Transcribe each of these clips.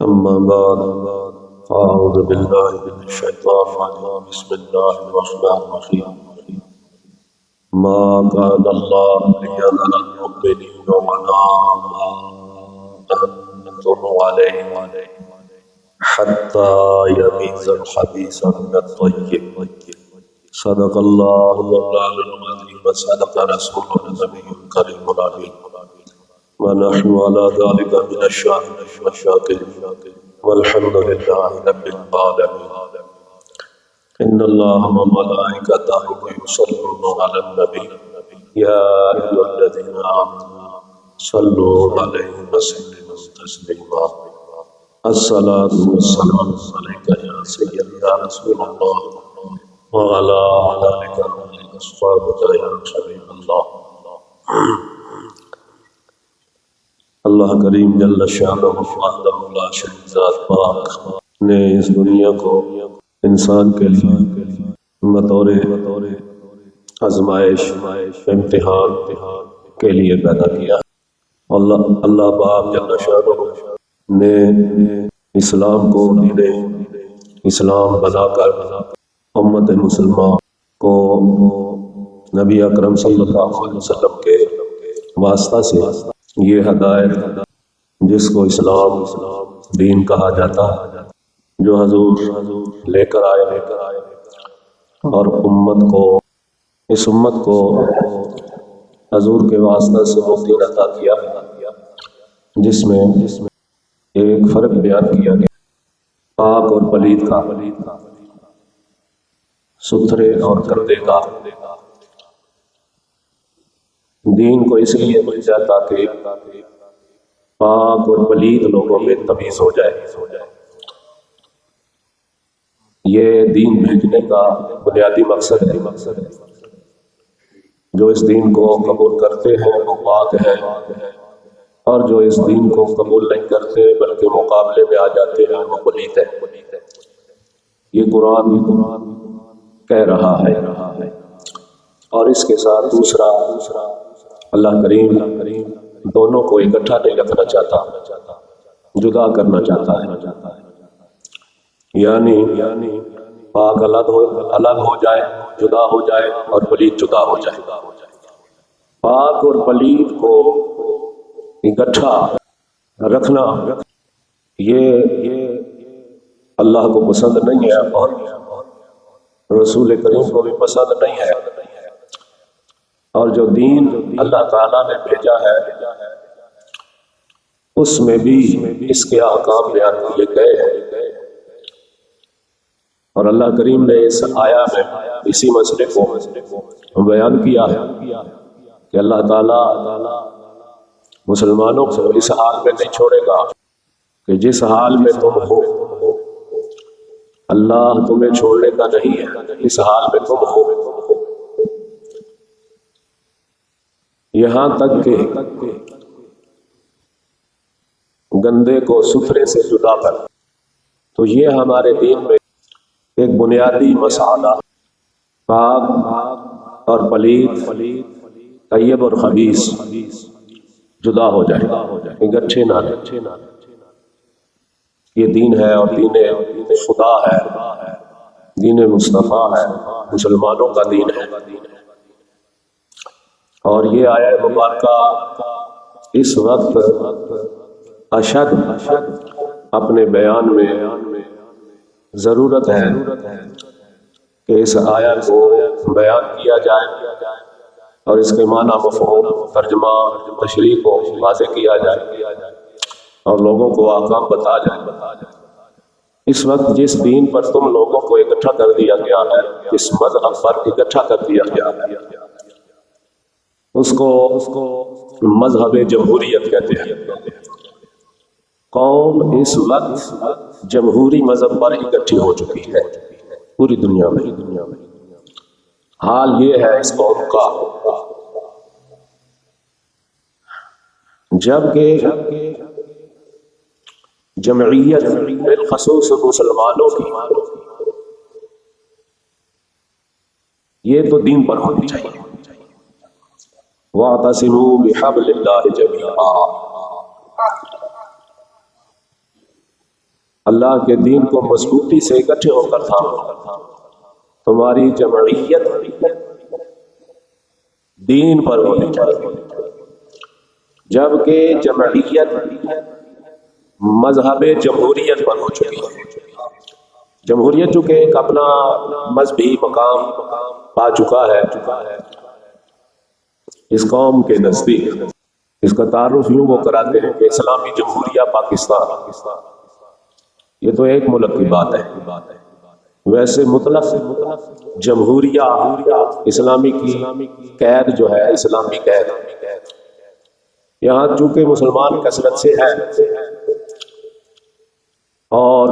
أما بعد فأعوذ بالله من الشيطان الرجيم بسم الله الرحمن الرحيم ما كان الله ليذر المؤمنين ولا ما أنتم عليه حتى يميز الخبيث من الطيب صدق الله مولانا العظيم وصدق رسوله النبي الكريم الأمين ونحن على ذلك من الشاهدين والشاكرين والحمد لله رب العالمين. إن الله وملائكته يصلون على النبي يا أيها الذين آمنوا صلوا عليه وسلموا تسليما. الصلاة والسلام عليك يا سيدي يا رسول الله وعلى آلك وأصحابك يا حبيب الله. اللہ کریم جل شانہ وحدہ لا شریک ذات پاک نے اس دنیا کو انسان کے لیے بطور آزمائش امتحان کے لیے پیدا کیا. اللہ پاک جل شانہ نے اسلام کو دین اسلام بنا کر امت مسلمان کو نبی اکرم صلی اللہ علیہ وسلم کے واسطہ سے یہ ہدایت جس کو اسلام دین کہا جاتا ہے جو حضور لے کر آئے اور اس امت کو حضور کے واسطہ سے وہ دین عطا کیا جس میں ایک فرق بیان کیا گیا پاک اور پلید کا، ستھرے اور گندے کا. دین کو اس لیے بھیجا تاکہ پاک اور پلید لوگوں میں تمیز ہو جائے. یہ دین بھیجنے کا بنیادی مقصد ہے. جو اس دین کو قبول کرتے ہیں وہ پاک ہیں، اور جو اس دین کو قبول نہیں کرتے بلکہ مقابلے میں آ جاتے ہیں وہ پلید ہیں. یہ قرآن کہہ رہا ہے. اور اس کے ساتھ دوسرا اللہ کریم دونوں کو اکٹھا نہیں رکھنا چاہتا، جدا کرنا چاہتا ہے. یعنی پاک الگ ہو جائے، جدا ہو جائے، اور پلید جدا ہو جائے. پاک اور پلید کو اکٹھا رکھنا یہ اللہ کو پسند نہیں ہے اور رسول کریم کو بھی پسند نہیں ہے. اور جو دین اللہ تعالیٰ نے بھیجا ہے اس میں بھی اس کے احکام بیان کیے گئے ہیں. اور اللہ کریم نے اس آیا میں اسی مسئلے کو بیان کیا ہے کہ اللہ تعالیٰ مسلمانوں کو اس حال میں نہیں چھوڑے گا کہ جس حال میں تم ہو. اللہ تمہیں چھوڑنے کا نہیں ہے، اس حال میں تم ہو. یہاں تک کہ گندے کو ستھرے سے جدا کر. تو یہ ہمارے دین میں ایک بنیادی مسئلہ، پاک اور پلید، طیب اور خبیث جدا ہو جائے، اکٹھے نہ رہے. یہ دین ہے اور دین خدا ہے، دین مصطفیٰ ہے، مسلمانوں کا دین ہے. اور یہ آیت مبارکہ اس وقت اشد اپنے بیان میں ضرورت ہے کہ اس آیت کو بیان کیا جائے اور اس کے معنی مفہوم ترجمہ تشریح کو واضح کیا جائے اور لوگوں کو احکام بتا جائے. اس وقت جس دین پر تم لوگوں کو اکٹھا کر دیا گیا ہے، اس مذہب پر اکٹھا کر دیا گیا ہے، اس کو مذہب جمہوریت کہتے ہیں. قوم اس وقت جمہوری مذہب پر اکٹھی ہو چکی ہے پوری دنیا میں. حال یہ ہے اس قوم کا. جبکہ جمعیت بالخصوص مسلمانوں کی یہ تو دین پر ہونی چاہیے. وَاعْتَصِمُوا بِحَبْلِ اللَّهِ جَمِيعًا. اللہ کے دین کو مضبوطی سے اکٹھے ہو کر تھامو۔ تمہاری جمعیت دین پر ہونی چاہیے، جبکہ جمعیت مذہب جمہوریت پر ہو چکی ہے۔ جمہوریت چونکہ ایک اپنا مذہبی مقام پا چکا ہے اس قوم کے نزدیک۔ اس کا تعارف یوں وہ کراتے ہیں کہ اسلامی جمہوریہ پاکستان، یہ تو ایک ملک کی بات ہے۔ ویسے مطلق جمہوریہ اسلامی کی قید جو ہے، اسلامی قید، یہاں چونکہ مسلمان کثرت سے ہے اور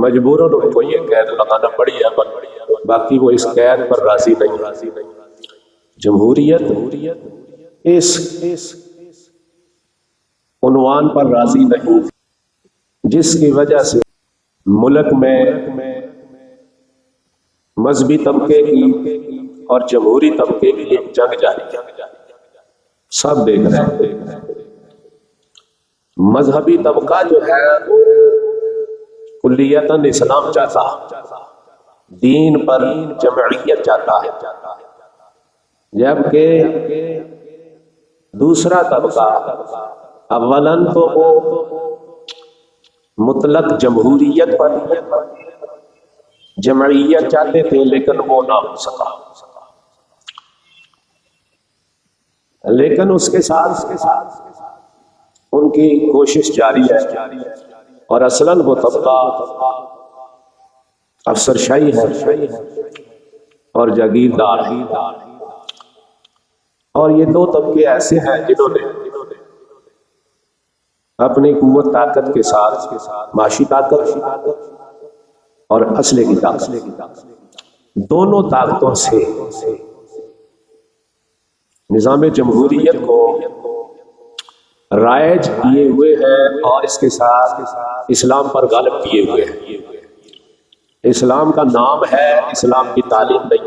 مجبوراً ان کو یہ قید لگانا پڑی ہے، باقی وہ اس قید پر راضی نہیں۔ جمہوریت اس عنوان پر راضی نہیں جس کی وجہ سے ملک میں مذہبی طبقے کی اور جمہوری طبقے کی ایک جنگ جاری ہے۔ سب دیکھ رہے ہیں مذہبی طبقہ جو ہے وہ کلیتاً اسلام چاہتا ہے، دین پر جمعیت چاہتا ہے، جبکہ دوسرا طبقہ اولاً تو وہ مطلق جمہوریت پر جمعیت چاہتے تھے لیکن وہ نہ ہو سکا، لیکن اس کے ساتھ ان کی کوشش جاری ہے، اور اصلاً وہ طبقہ افسرشاہی ہے اور جاگیردار ہے۔ اور یہ دو طبقے ایسے ہیں جنہوں نے اپنی قوت طاقت کے ساتھ معاشی طاقت اور اسلحے کی طاقت، دونوں طاقتوں سے نظام جمہوریت کو رائج کیے ہوئے ہیں اور اس کے ساتھ اسلام پر غالب کیے ہوئے ہیں۔ اسلام کا نام ہے، اسلام کی تعلیم نہیں،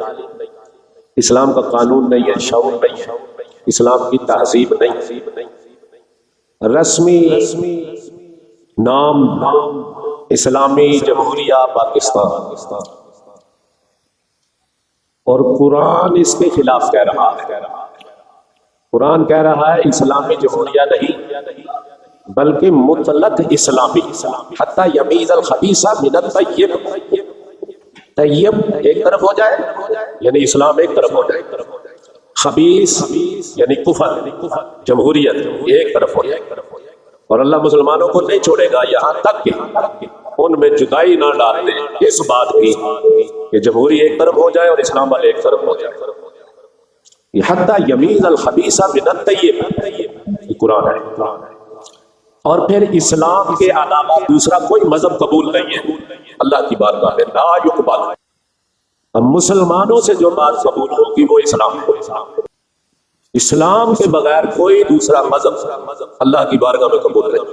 اسلام کا قانون نہیں ہے، شعور نہیں ہے، اسلام کی تہذیب نہیں، رسمی نام اسلامی جمہوریہ پاکستان، اور قرآن اس کے خلاف کہہ رہا ہے۔ قرآن کہہ رہا ہے اسلامی جمہوریہ نہیں بلکہ مطلق اسلامی، حتی یمیز الخبیث من الطیب، طیب ایک طرف ہو جائے یعنی اسلام ایک طرف ہو جائے، خبیث یعنی کفر جمہوریت ایک طرف ہو جائے، اور اللہ مسلمانوں کو نہیں چھوڑے گا یہاں تک کہ ان میں جدائی نہ ڈال دیں اس بات کی کہ جمہوری ایک طرف ہو جائے اور اسلام والے ایک طرف ہو جائے۔ یہ حتی یمیز الخبیث من الطیب یہ قرآن ہے۔ اور پھر اسلام کے علاوہ دوسرا کوئی مذہب قبول نہیں ہے اللہ کی بارگاہ میں، لا یقبل۔ اب مسلمانوں سے جو بات قبول ہوگی وہ اسلام ہے، اسلام کے بغیر کوئی دوسرا مذہب اللہ کی بارگاہ میں قبول نہیں۔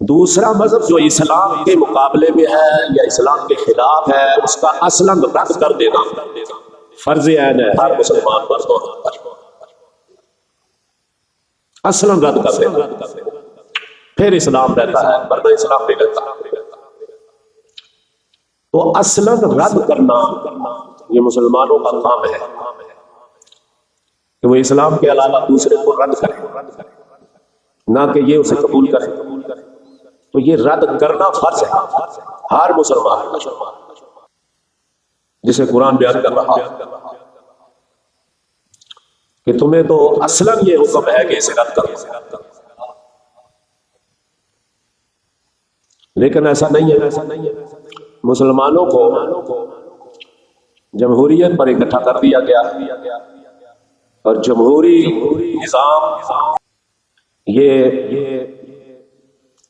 دوسرا مذہب جو اسلام کے مقابلے میں ہے یا اسلام کے خلاف ہے اس کا اصلاً رد کر دینا فرض عین ہے ہر مسلمان پر، اصلاً رد کر دینا، پھر اسلام رہتا ہے ورنہ اسلام نہیں رہتا۔ تو اصلاً رد کرنا یہ مسلمانوں کا کام ہے کہ وہ اسلام کے علاوہ دوسرے کو رد کرے، نہ کہ یہ اسے قبول کرے۔ تو یہ رد کرنا فرض ہے ہر مسلمان، جسے قرآن بیان کر رہا ہے کہ تمہیں تو اصلاً یہ حکم ہے کہ اسے رد کرو، لیکن ایسا نہیں ہے۔ مسلمانوں کو جمہوریت پر اکٹھا کر دیا گیا، اور جمہوری نظام یہ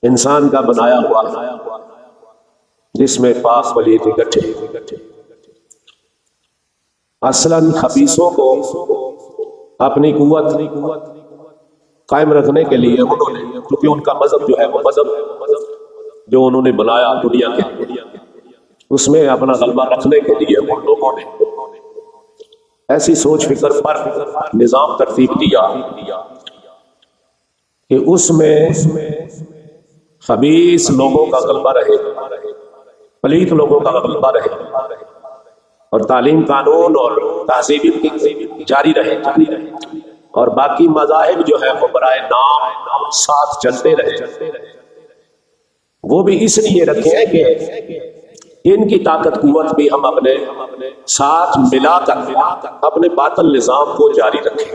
انسان کا بنایا ہوا جس میں پاک پلیت اکٹھے۔ اصلاً خبیثوں کو اپنی قوت قائم رکھنے کے لیے انہوں نے، کیونکہ ان کا مذہب جو ہے وہ مذہب جو انہوں نے بنایا دنیا کے، اس میں اپنا غلبہ رکھنے کے لیے ان لوگوں نے ایسی سوچ فکر پر نظام ترتیب دیا کہ اس میں خبیث لوگوں کا غلبہ رہے، پلیت لوگوں کا غلبہ رہے، اور تعلیم قانون اور تہذیب کی جاری رہے، اور باقی مذاہب جو ہے وہ برائے نام ساتھ چلتے رہے۔ وہ بھی اس لیے رکھے ہیں کہ ان کی طاقت قوت بھی ہم اپنے ساتھ ملا کر اپنے باطل نظام کو جاری رکھیں۔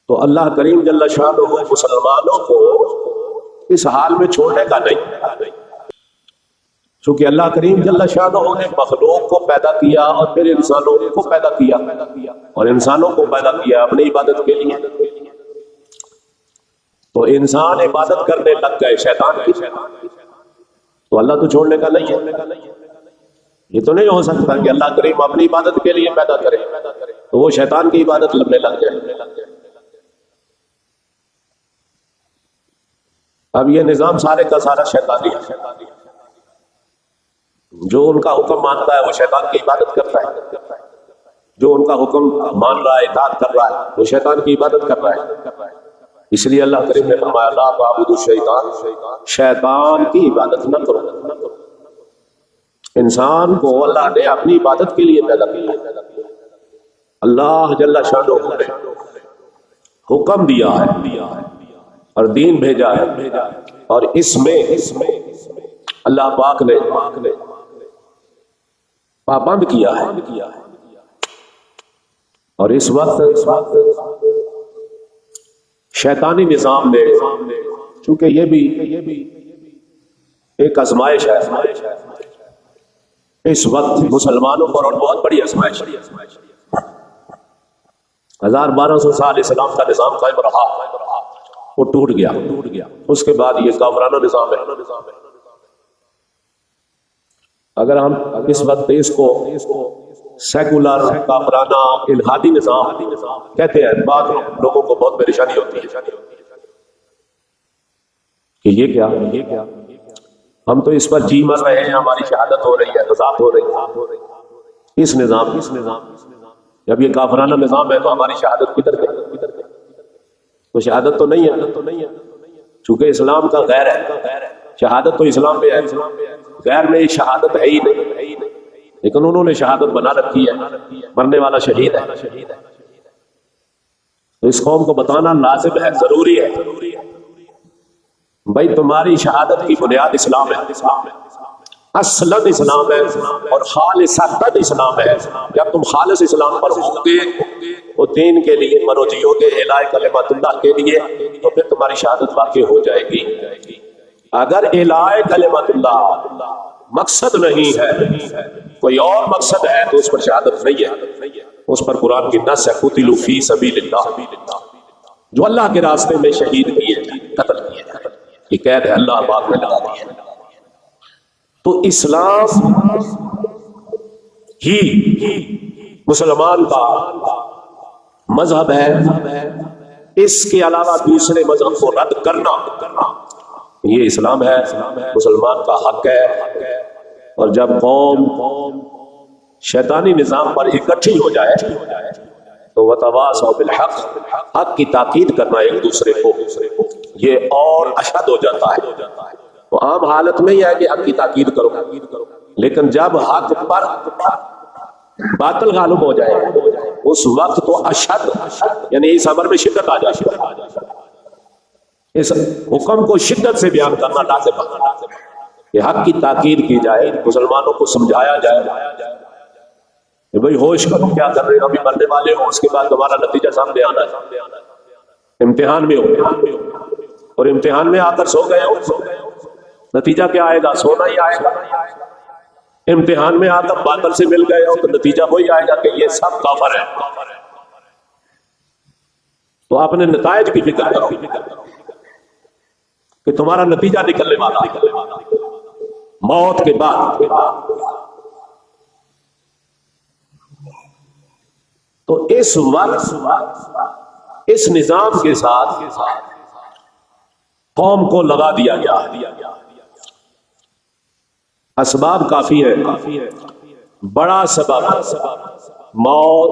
تو اللہ کریم جل شانہ مسلمانوں کو اس حال میں چھوڑنے کا نہیں، چونکہ اللہ کریم جل شانہ نے مخلوق کو پیدا کیا اور پھر انسانوں کو پیدا کیا، اور انسانوں کو پیدا کیا اپنی عبادت کے لیے۔ تو انسان عبادت کرنے لگ گئے شیطان کی، تو اللہ تو چھوڑنے کا نہیں ہے۔ یہ تو نہیں ہو سکتا کہ اللہ کریم اپنی عبادت کے لیے پیدا کرے تو وہ شیطان کی عبادت لگنے لگ جائے۔ اب یہ نظام سارے کا سارا شیطانی ہے، جو ان کا حکم مانتا ہے وہ شیطان کی عبادت کرتا ہے، جو ان کا حکم مان رہا ہے اطاعت کر رہا ہے وہ شیطان کی عبادت کر رہا ہے۔ اس لیے اللہ کریم نے فرمایا لا تعبدوا الشیطان، شیطان کی عبادت نہ کرو۔ انسان کو اللہ نے اپنی عبادت کے لیے پیدا کیا، اللہ جل شانہ نے حکم دیا ہے اور دین بھیجا ہے، اور اس میں اللہ پاک نے پابند کیا ہے۔ اور اس وقت شیطانی نظام نے، چونکہ یہ بھی ایک آزمائش ہے اس وقت مسلمانوں پر، اور بہت بڑی آزمائش ہے۔ 1200 سال اسلام کا نظام قائم رہا، وہ ٹوٹ گیا، اس کے بعد یہ کافرانہ نظام ہے۔ اگر ہم اس وقت اس کو سیکولر کافرانہ الہادی نظام کہتے ہیں، بعض لوگوں کو بہت پریشانی ہوتی ہے کہ یہ کیا، ہم تو اس پر جی مر رہے ہیں، ہماری شہادت ہو رہی ہے، غزات ہو رہی ہے۔ اس نظام جب یہ کافرانہ نظام ہے تو ہماری شہادت کدھر گئی؟ تو شہادت تو نہیں ہے، چونکہ اسلام کا غیر ہے، شہادت تو اسلام میں ہے، غیر میں شہادت ہے ہی نہیں، لیکن انہوں نے شہادت بنا رکھی ہے، مرنے والا شہید ہے۔ تو اس قوم کو بتانا لازم ہے، ضروری ہے، بھائی تمہاری شہادت کی بنیاد اسلام ہے، اصلاً اسلام ہے اور خالصتاً اسلام ہے۔ جب تم خالص اسلام پر ہوں گے وہ دین کے لیے مرو جیو گے، الہ کلمت اللہ کے لیے، تو پھر تمہاری شہادت واقع ہو جائے گی۔ اگر الہ کلمت اللہ مقصد نہیں ہے، کوئی اور مقصد ہے، تو اس پر شہادت نہیں ہے، اس پر قرآن کی نص ہے قتلوا فی سبیل اللہ، جو اللہ کے راستے میں شہید کیے قتل کیے، یہ قید ہے اللہ پاک نے لگا دی ہے۔ تو اسلام ہی مسلمان کا مذہب ہے، اس کے علاوہ دوسرے مذہب کو رد کرنا یہ اسلام ہے، مسلمان کا حق ہے۔ اور جب قوم شیطانی نظام پر اکٹھی ہو جائے تو وتواصوا بالحق، حق کی تاکید کرنا ایک دوسرے کو، یہ اور اشد ہو جاتا ہے۔ تو عام حالت میں یہ ہے کہ حق کی تاکید کرو، لیکن جب حق پر باطل غالب ہو جائے اس وقت تو اشد، یعنی اس امر میں شدت آ جائے، اس حکم کو شدت سے بیان کرنا لازم ہے کہ حق کی تاکید کی جائے، مسلمانوں کو سمجھایا جائے کہ بھئی ہوش کرو، کیا کر رہے ہو، ابھی مرنے والے ہو، اس کے بعد تمہارا نتیجہ سامنے آنا ہے، امتحان میں ہو، اور امتحان میں آ کر سو گئے ہو، نتیجہ کیا آئے گا؟ سونا ہی آئے گا۔ امتحان میں آ کر باطل سے مل گئے ہو تو نتیجہ وہی آئے گا کہ یہ سب کافر ہے۔ تو اپنے نتائج کی فکر کرو کہ تمہارا نتیجہ نکلنے والا موت کے بعد۔ تو اس وقت اس نظام کے ساتھ قوم کو لگا دیا گیا، اسباب کافی ہے، بڑا سبب موت،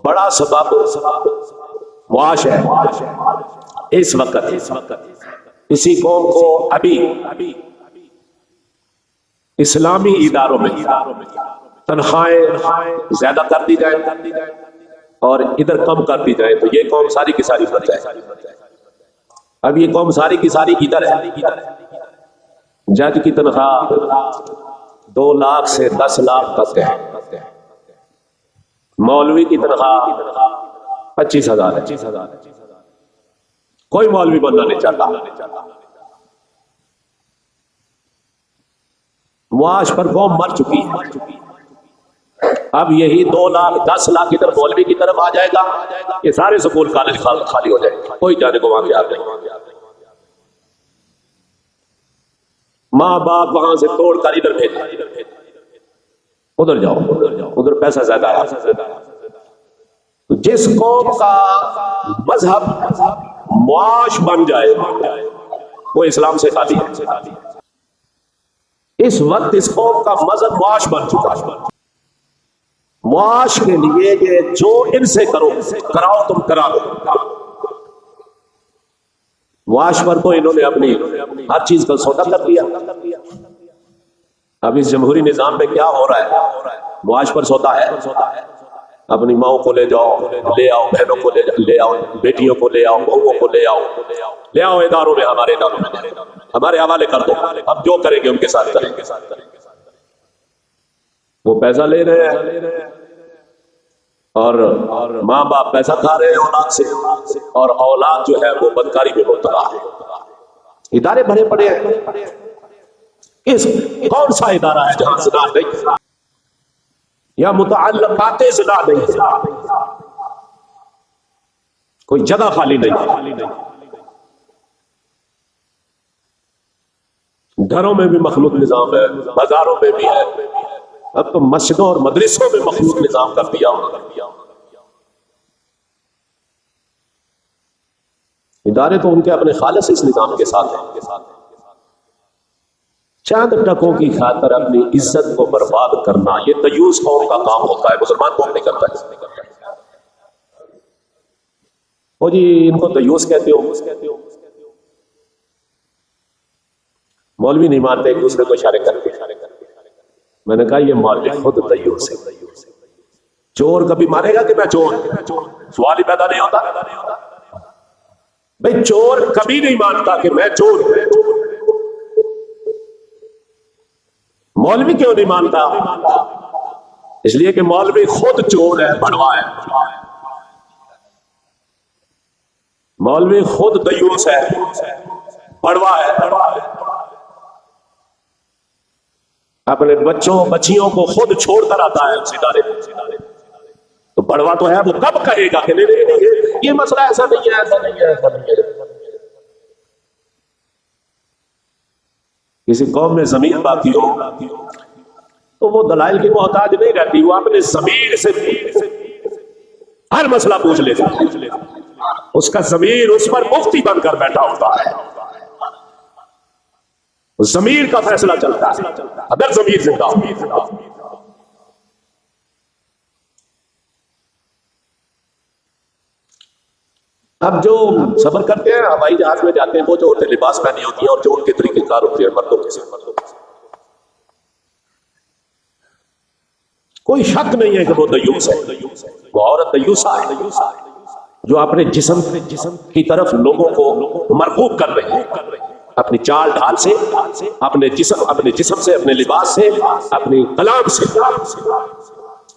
بڑا سبب معاش ہے اس وقت اسی قوم کو ابھی اسلامی اداروں میں تنخواہیں زیادہ کر دی جائیں اور ادھر کم کر دی جائیں تو یہ قوم ساری کی ساری بچ جائے. اب یہ قوم ساری کی ساری ادھر ہے. جج کی تنخواہ 2 لاکھ سے 10 لاکھ تک ہے. مولوی کی تنخواہ 25,000 ہے. کوئی مولوی بننا نہیں چاہتا. معاش پر قوم مر چکی ہے. اب یہی 2 لاکھ 10 لاکھ ادھر مولوی کی طرف آ جائے گا, یہ سارے سکول کالج خالی ہو جائے گا, کوئی جانے کو وہاں پہ آ نہیں. ماں باپ وہاں سے توڑ کر ادھر بھیج, ادھر جاؤ, ادھر پیسہ زیادہ ہے. جس قوم کا مذہب معاش بن جائے وہ اسلام سے خالی ہے. اس وقت اس قوم کا مذہب معاش بن چکا ہے. معاش کے لیے کہ جو ان سے کراؤ تم کرا دو. معاش پر تو انہوں نے اپنی ہر چیز کا سودا کر دیا. اب اس جمہوری نظام میں کیا ہو رہا ہے؟ معاش پر سودا ہے. اپنی ماؤں کو لے جاؤ, لے آؤ, بہنوں کو لے آؤ, بیٹیوں کو لے آؤ, بہوؤں کو لے آؤ اداروں میں, ہمارے اداروں میں ہمارے حوالے کر دو. اب جو کریں گے ان کے ساتھ کریں گے. وہ پیسہ لے رہے ہیں اور ماں باپ پیسہ کھا رہے ہیں اولاد سے, اور اولاد جو ہے وہ بدکاری میں مبتلا ہے. ادارے بھرے پڑے ہیں. اس کون سا ادارہ ہے جہاں زنا نہیں یا متعلقات زنا نہیں؟ کوئی جگہ خالی نہیں. گھروں میں بھی مخلوط نظام ہے, بازاروں میں بھی ہے. اب تو مسجدوں اور مدرسوں میں مخلوط نظام کر دیا. ادارے تو ان کے اپنے خالص اس نظام کے ساتھ ہیں. چاند ٹکوں کی خاطر اپنی عزت کو برباد کرنا یہ دیوس قوم کا کام ہوتا ہے, مسلمان قوم نہیں کرتا ہے. وہ جی ان کو دیوس کہتے ہو, مولوی نہیں مانتے ایک دوسرے کو اشارے کرتے. میں نے کہا یہ مولوی خود دیوس ہے. چور کبھی مارے گا کہ میں چور؟ سوال ہی پیدا نہیں ہوتا. بھئی چور کبھی نہیں مانتا کہ میں چور ہوں. مولوی کیوں نہیں مانتا؟ اس لیے کہ مولوی خود چور ہے, بڑوا ہے. مولوی خود دیوس ہے, بڑوا ہے. اپنے بچیوں کو خود چھوڑ کر آتا ہے اس ادارے میں. تو بڑوا تو ہے, وہ کب کہے گا کہ نہیں یہ مسئلہ ایسا نہیں ہے, ایسا نہیں ہے, ایسا نہیں ہے. کسی قوم میں ضمیر باقی ہو تو وہ دلائل کی محتاج نہیں رہتی. وہ اپنے ضمیر سے ہر مسئلہ پوچھ لیتا ہے. اس کا ضمیر اس پر مفتی بن کر بیٹھا ہوتا ہے. ضمیر کا فیصلہ چلتا ہے اگر ضمیر زندہ ہو. اب جو سفر کرتے ہیں ہوائی جہاز میں جاتے ہیں وہ جو ہوتے لباس پہنی ہوتی ہیں اور جو ان کے طریقے کار ہوتے ہیں مردوں کے ساتھ, کوئی شک نہیں ہے کہ وہ دیوس ہے. وہ عورت دیوسا ہے جو اپنے جسم کی طرف لوگوں کو مرغوب کر رہی ہے, اپنی چال ڈھال سے, اپنے جسم سے, اپنے لباس سے, اپنی کلام سے.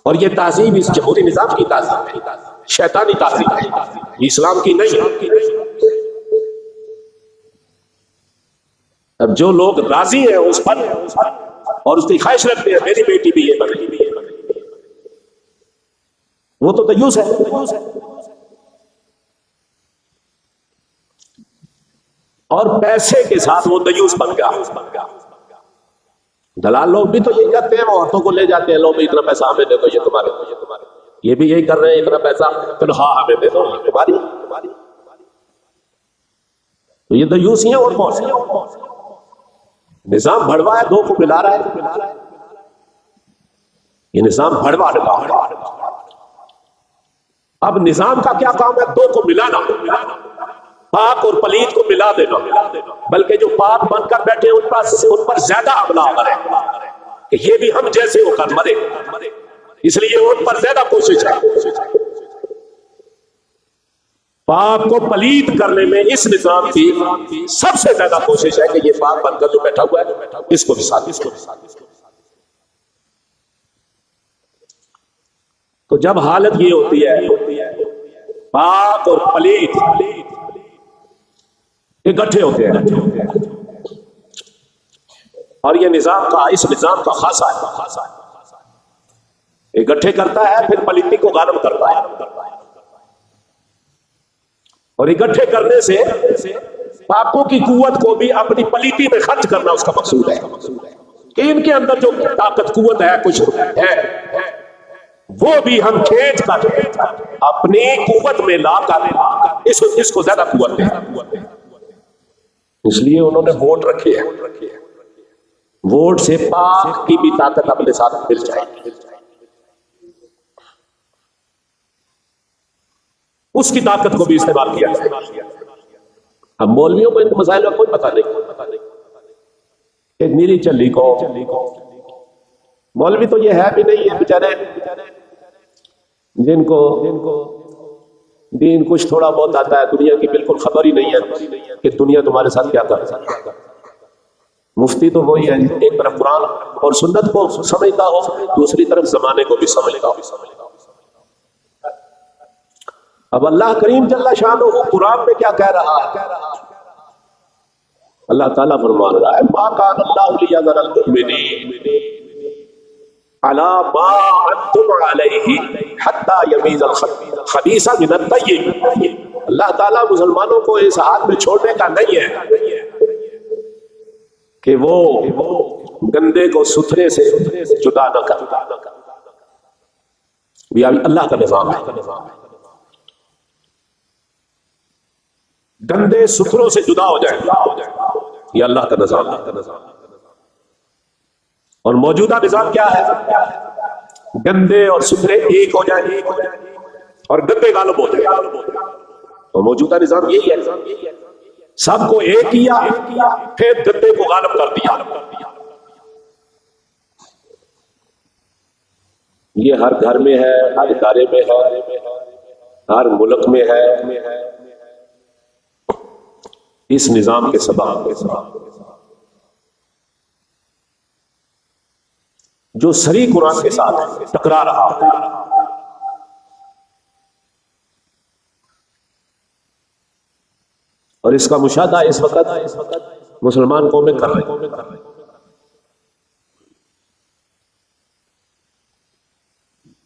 اور یہ تہذیب اس جمہوری نظام کی تہذیب ہے, شیطانی تہذیب ہے, اسلام کی نہیں. اب جو لوگ راضی ہیں اس پر اور اس کی خواہش رکھتے ہیں میری بیٹی بھی یہ بنے, وہ تو دیوس ہے. اور پیسے کے ساتھ وہ دیوس بن گیا. دلال لوگ بھی تو یہی کرتے ہیں, وہ عورتوں کو لے جاتے ہیں, لوگ اتنا پیسہ ہمیں دے دو, یہ تمہارے, یہ بھی یہی کر رہے ہیں, اتنا پیسہ تنخواہ ہمیں دے دو, یہ تمہاری. تو یہ دیوس ہی ہیں. اور کون نظام بڑھوا ہے, دو کو ملا رہا ہے. یہ نظام بڑھوا رہا ہے. اب نظام کا کیا کام ہے؟ دو کو ملانا، پاک اور پلید کو ملا دینا، بلکہ جو پاک بن کر بیٹھے ان پر زیادہ حملہ آور ہے کہ یہ بھی ہم جیسے ہو کر مرے، اس لیے ان پر زیادہ کوشش ہے۔ پاک کو پلید کرنے میں اس نظام کی سب سے زیادہ کوشش ہے کہ یہ پاک بن کر جو بیٹھا ہوا ہے اس کو بھی ساتھ۔ تو جب حالت یہ ہوتی ہے پاک اور پلید اکٹھے ہوتے ہیں، اور یہ نظام کا، اس نظام کا خاصا ہے، اکٹھے کرتا ہے پھر پلیتی کو غالب کرتا ہے، اور اکٹھے کرنے سے پاکوں کی قوت کو بھی اپنی پلیتی میں خرچ کرنا اس کا مقصود ہے کہ ان کے اندر جو طاقت قوت ہے کچھ ہے وہ بھی ہم کھینچ کر اپنی قوت میں لا کر اس کو زیادہ قوت دیں۔ اس لیے انہوں نے ووٹ رکھے ہیں، ووٹ سے پاک کی بھی طاقت اپنے ساتھ مل جائے گی، اس کی طاقت کو بھی استعمال کیا جائے۔ اب مولویوں کو ان مسائل کا کوئی پتہ نہیں، ایک نیری چلی کو مولوی تو یہ ہے بھی نہیں ہے بیچارے جن کو دین کچھ تھوڑا بہت آتا ہے، دنیا کی بالکل خبر ہی نہیں ہے کہ دنیا تمہارے ساتھ کیا کر رہی ہے۔ مفتی تو وہی ہے ایک طرف قرآن اور سنت کو سمجھتا ہو، دوسری طرف زمانے کو بھی سمجھتا ہو۔ اب اللہ کریم جل شانہ قرآن میں کیا کہہ رہا ہے؟ اللہ تعالیٰ فرما رہا ہے ما کان اللہ لیذر المؤمنین علی ما انتم علیہ حتی یمیز الخبیث من الطیب۔ اللہ تعالیٰ مسلمانوں کو اس حال میں چھوڑنے کا نہیں ہے کہ وہ گندے کو ستھرے سے جدا نہ کر، یہ اللہ کا نظام ہے، گندے ستھروں سے جدا ہو جائے، یہ اللہ کا نظام ہے۔ اور موجودہ نظام کیا ہے؟ گندے اور ستھرے ایک ہو جائیں اور گندے غالب ہو جائیں، اور موجودہ نظام یہی ہے، سب کو ایک کیا پھر گندے کو غالب کر دیا۔ یہ ہر گھر میں ہے، ہر ادارے میں ہے، ہر ملک میں ہے، اس نظام کے سبب جو صریح قرآن کے ساتھ ٹکرا رہا ہے۔ اور اس کا مشاہدہ اس وقت مسلمان قومیں کر رہے ہیں۔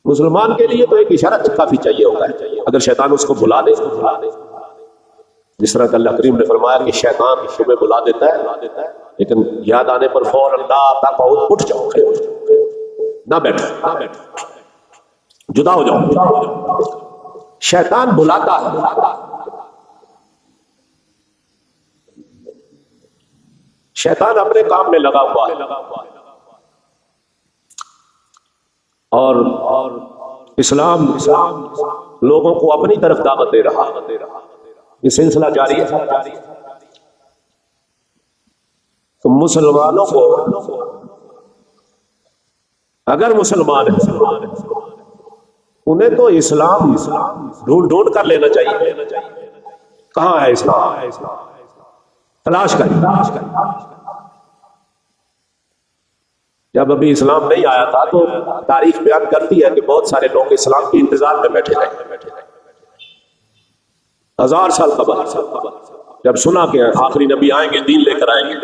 مسلمان کے لیے تو ایک اشارہ کافی چاہیے ہوگا، اگر شیطان اس کو بلا دے، جس طرح کہ اللہ کریم نے فرمایا کہ شیطان تمہیں بلا دیتا ہے لیکن یاد آنے پر فوراً لا تقعد، اٹھ جاؤ، نہ بیٹھو، جدا ہو جاؤ۔ شیطان بلاتا ہے، شیطان اپنے کام میں لگا ہوا ہے، اور اسلام لوگوں کو اپنی طرف دعوت دے رہا، یہ سلسلہ جاری ہے۔ تو مسلمانوں کو، اگر مسلمان ہیں انہیں تو اسلام ڈھونڈ ڈھونڈ کر لینا چاہیے، کہاں ہے اسلام، تلاش کریں۔ جب ابھی اسلام نہیں آیا تھا تو تاریخ بیان کرتی ہے کہ بہت سارے لوگ اسلام کے انتظار میں بیٹھے رہے، 1000 سال قبل جب سنا کہ آخری نبی آئیں گے، دین لے کر آئیں گے،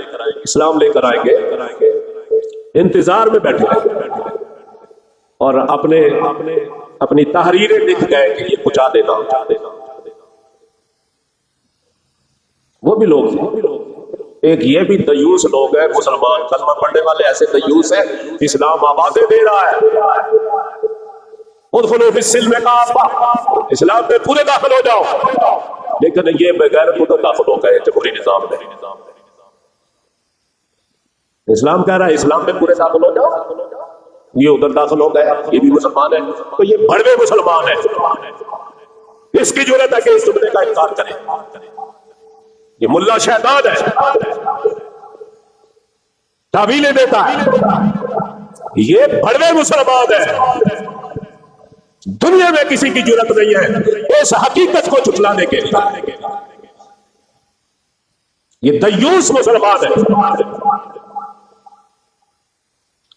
اسلام لے کر آئیں گے، انتظار میں بیٹھے رہے اور اپنی تحریریں لکھ گئے کہ یہ پہنچا دینا۔ وہ بھی لوگ تھے، ایک یہ بھی دیوس لوگ ہیں مسلمان کلمہ پڑھنے والے، ایسے دیوس ہیں اسلام آوازیں دے رہا ہے ادخلوا فی السلم کافہ، اسلام میں پورے داخل ہو جاؤ، لیکن یہ بغیر خود داخل ہو گئے جمہوری نظام میں۔ اسلام کہہ رہا ہے اسلام میں پورے داخل ہو جاؤ، یہ ادھر داخل ہو گئے، یہ بھی مسلمان ہے، تو یہ بڑوے مسلمان ہیں، اس کی جرات ہے کہ اس جملے کا انکار کرے؟ یہ ملا شیطان ہے، تعویلیں دیتا ہے، یہ بڑوے مسلمان ہے، دنیا میں کسی کی جرات نہیں ہے اس حقیقت کو جھٹلانے کے لیے۔ یہ دیوس مسلمان ہے،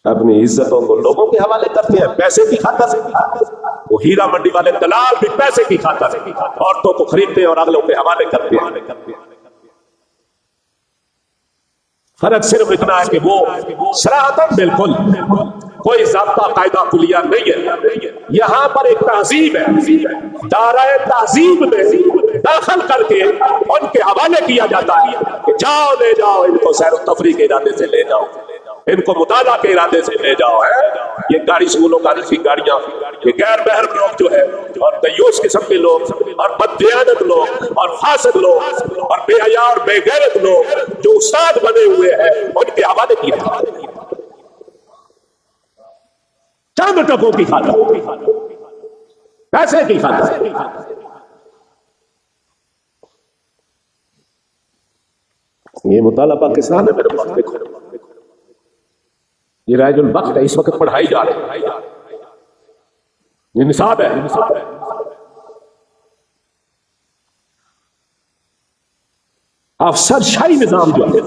اپنی عزتوں کو لوگوں کے حوالے کرتے ہیں پیسے کی خاطر سے۔ وہ ہیرا منڈی والے دلال بھی پیسے کی خاطر سے عورتوں کو خریدتے اور اگلوں کے حوالے کرتے ہیں۔ فرق صرف اتنا ہے کہ وہ صراحتاً بالکل کوئی ضابطہ قاعدہ کلیہ نہیں ہے، یہاں پر ایک تہذیب ہے، دائرہ تہذیب میں داخل کر کے ان کے حوالے کیا جاتا ہے کہ جاؤ لے جاؤ ان کو سیر و تفریح کے ارادے سے لے جاؤ، ان کو مطالعہ کے ارادے سے لے جاؤ ہے۔ یہ گاڑی سکولوں کا کی گاڑیاں، یہ غیر محرم لوگ جو ہے اور دیوس قسم کے لوگ اور بددیانت لوگ اور فاسق لوگ اور بے حیا اور بے غیرت لوگ جو استاد بنے ہوئے ہیں ان کے حوالے کیا جاتا ہے چند ٹکوں کی خاطر، پیسے کی خاطر۔ یہ مطالعہ پاکستان ہے میرے پاس، دیکھو یہ رائج الوقت ہے، اس وقت پڑھائی جا رہی ہے، یہ نصاب ہے۔ افسر شاہی نظام جو ہے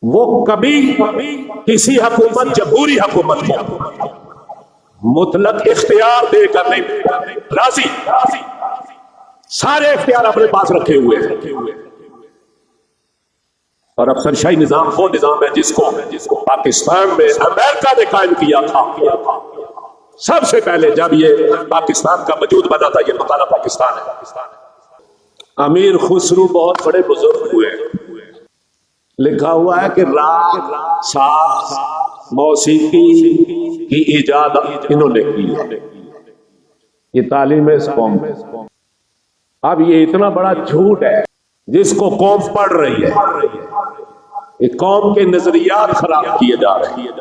وہ کبھی کسی حکومت جمہوری حکومت کو مطلق اختیار دے کر نہیں راضی، سارے اختیار اپنے پاس رکھے ہوئے ہیں۔ اور افسر شاہی نظام وہ نظام ہے جس کو پاکستان میں امریکہ نے قائم کیا تھا سب سے پہلے جب یہ پاکستان کا وجود بنا تھا۔ یہ مطالعہ پاکستان ہے۔ امیر خسرو بہت بڑے بزرگ ہوئے، لکھا ہوا ہے کہ راگ ساز موسیقی کی ایجاد انہوں نے کی، یہ تعلیم ہے اس قوم میں۔ اب یہ اتنا بڑا جھوٹ ہے جس کو قوم پڑھ رہی ہے، ایک قوم کے نظریات خراب کیے جا رہے ہیں،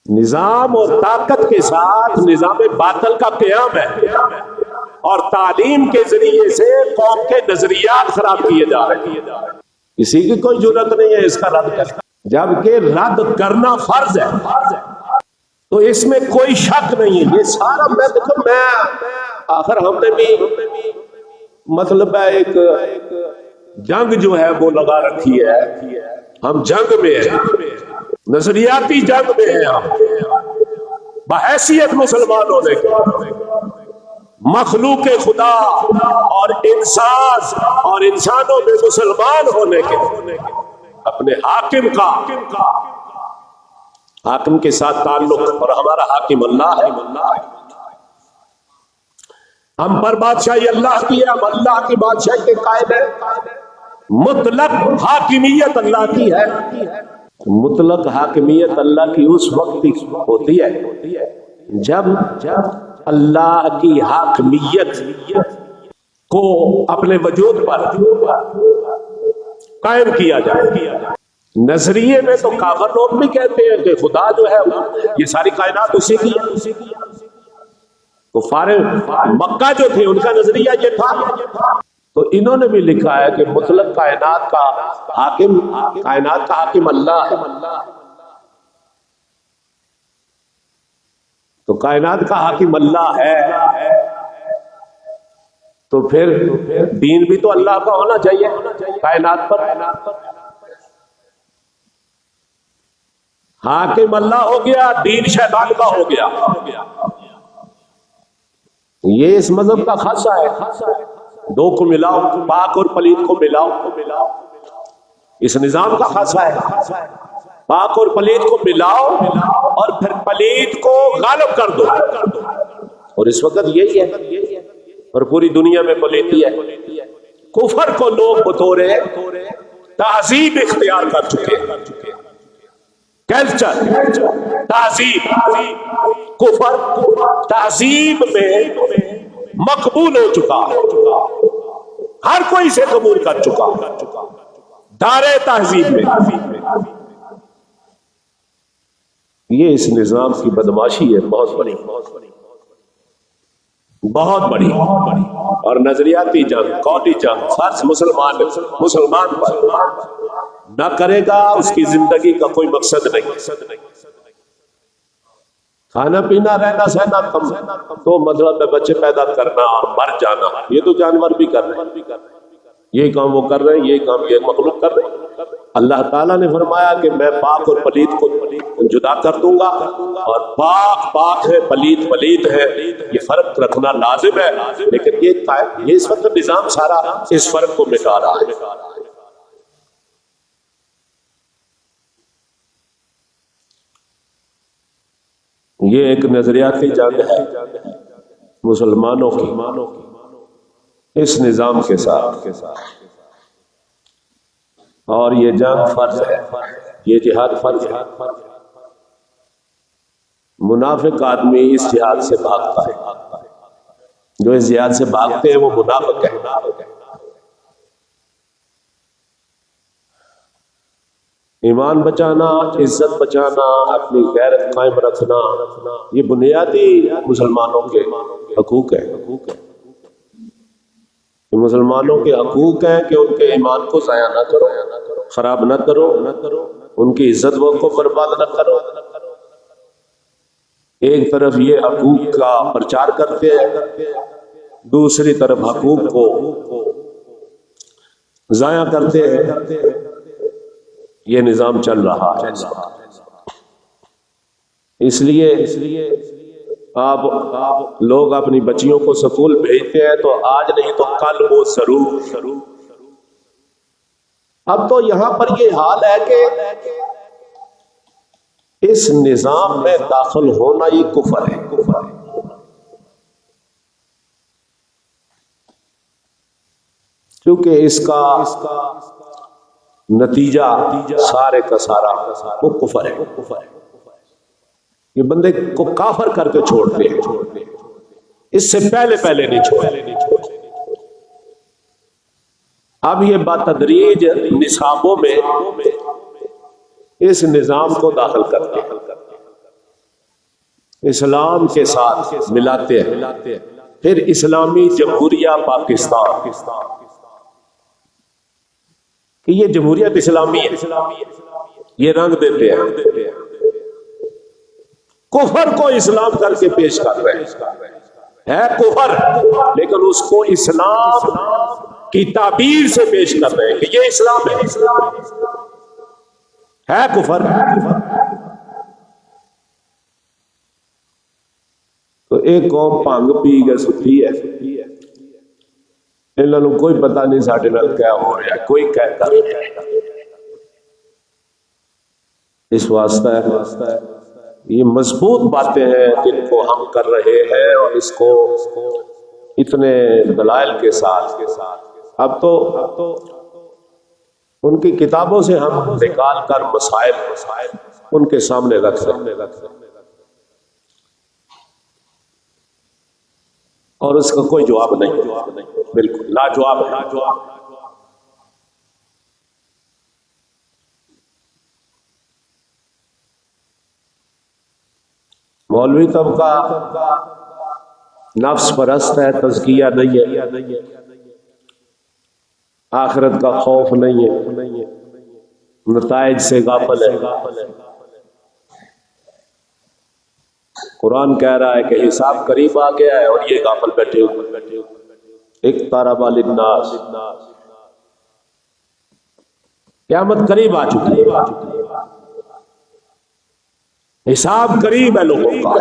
نظام اور طاقت کے ساتھ نظام باطل کا قیام ہے اور تعلیم کے ذریعے سے قوم کے نظریات خراب کیے جا رہے ہیں۔ کسی کی کوئی جرات نہیں ہے اس کا رد کرنا، جبکہ رد کرنا فرض ہے، تو اس میں کوئی شک نہیں ہے۔ یہ سارا میں آخر ہم نے بھی مطلب ہے ایک جنگ جو ہے وہ لگا رکھی ہے، ہم جنگ میں ہیں، نظریاتی جنگ میں ہیں ہم، بحیثیت مسلمان ہونے کے، مخلوق خدا اور انسان اور انسانوں میں مسلمان ہونے کے، اپنے حاکم کے ساتھ تعلق، اور ہمارا حاکم اللہ ہے، ہم پر بادشاہی اللہ کی ہے، ہم اللہ کی بادشاہی کے قائل ہیں، مطلق حاکمیت اللہ کی ہے۔ مطلق حاکمیت اللہ کی اس وقت ہوتی ہے جب اللہ کی حاکمیت کو اپنے وجود پر قائم کیا جائے۔ نظریے میں تو کافر لوگ بھی کہتے ہیں کہ خدا جو ہے یہ ساری کائنات اسی کی ہے، کفار مکہ جو تھے ان کا نظریہ یہ تھا، تو انہوں نے بھی لکھا ہے کہ مطلق کائنات کا حاکم اللہ ہے، تو کائنات کا حاکم اللہ ہے تو پھر دین بھی تو اللہ کا ہونا چاہیے کائنات پر۔ حاکم اللہ ہو گیا، دین شیطان کا ہو گیا۔ یہ اس مذہب کا خاصہ ہے، دو کو ملاؤ، پاک اور پلید کو ملاؤ، اس نظام کا خاصہ ہے، پاک اور پلید کو ملاؤ اور پھر پلید کو غالب کر دو، اور اس وقت یہی ہے، اور پوری دنیا میں پلیدی ہے۔ کفر کو لوگ بطور تہذیب اختیار کر چکے ہیں، کلچر، تہذیب، کفر تہذیب میں مقبول ہو چکا، ہر کوئی اسے قبول کر چکا، دارے تہذیب میں۔ یہ اس نظام کی بدماشی ہے بہت بڑی، بہت بڑی اور نظریاتی جنگ، قومی جنگ فرض مسلمان پر نہ کرے گا، اس کی زندگی کا کوئی مقصد نہیں۔ کھانا پینا رہنا سہنا کم تو مطلب بچے پیدا کرنا اور مر جانا، یہ تو جانور بھی کر رہے ہیں، یہ کام وہ کر رہے ہیں، یہ کام یہ مخلوق کر رہے ہیں۔ اللہ تعالیٰ نے فرمایا کہ میں پاک اور پلید کو جدا کر دوں گا، اور پاک پاک ہے، پلید پلید ہے، یہ فرق رکھنا لازم ہے، لیکن یہ اس وقت نظام سارا اس فرق کو مٹا رہا ہے۔ یہ ایک نظریاتی جنگ ہے مسلمانوں کی اس نظام کے ساتھ، اور یہ جنگ فرض ہے، یہ جہاد فرض ہے۔ منافق آدمی اس جہاد سے بھاگتا ہے، جو اس جہاد سے بھاگتے ہیں وہ منافق ہے۔ ایمان بچانا، عزت بچانا، اپنی غیرت قائم رکھنا، یہ بنیادی مسلمانوں کے حقوق ہیں۔ مسلمانوں کے حقوق ہیں کہ ان کے ایمان کو ضائع نہ کرو، خراب نہ کرو، ان کی عزت کو برباد نہ کرو۔ ایک طرف یہ حقوق کا پرچار کرتے ہیں، دوسری طرف حقوق کو ضائع کرتے ہیں۔ یہ نظام چل رہا ہے۔ اس لیے آپ لوگ اپنی بچیوں کو سکول بھیجتے ہیں تو آج نہیں تو کل وہ ضرور۔ اب تو یہاں پر یہ حال ہے کہ اس نظام میں داخل ہونا یہ کفر ہے۔ کیونکہ اس کا نتیجہ سارے کا سارا وہ کفر ہے۔ یہ بندے کو کافر کر کے چھوڑتے ہیں، اس سے پہلے نہیں چھوڑتے۔ اب یہ بتدریج نصابوں میں اس نظام کو داخل کرتے ہیں، اسلام کے ساتھ ملاتے ہیں، پھر اسلامی جمہوریہ پاکستان کہ یہ جمہوریت اسلامی ہے، یہ رنگ دیتے ہیں، کفر کو اسلام کر کے پیش کر رہے ہیں، ہے کفر لیکن اس کو اسلام کی تعبیر سے پیش کر رہے ہیں کہ یہ اسلام ہے کفر۔ تو ایک قوم بھنگ پی کے ستی ہے، انہوں نے کوئی پتہ نہیں ساڈے نال کیا ہو رہا ہے، کوئی کہتا نہیں۔ اس واسطہ یہ مضبوط باتیں ہیں جن کو ہم کر رہے ہیں، اور اس کو اتنے دلائل کے ساتھ اب تو ان کی کتابوں سے ہم نکال کر مسائل ان کے سامنے رکھ رہے، اور اس کا کوئی جواب نہیں، بالکل لاجواب ہے۔ مولوی طبقہ نفس پرست ہے، تزکیہ نہیں ہے، آخرت کا خوف نہیں ہے، نتائج سے غافل ہے۔ قرآن کہہ رہا ہے کہ حساب قریب آ گیا ہے اور یہ غافل بیٹھے ہوئے۔ اقترب للناس، قیامت قریب آ چکی ہے، حساب قریب ہے لوگوں کا،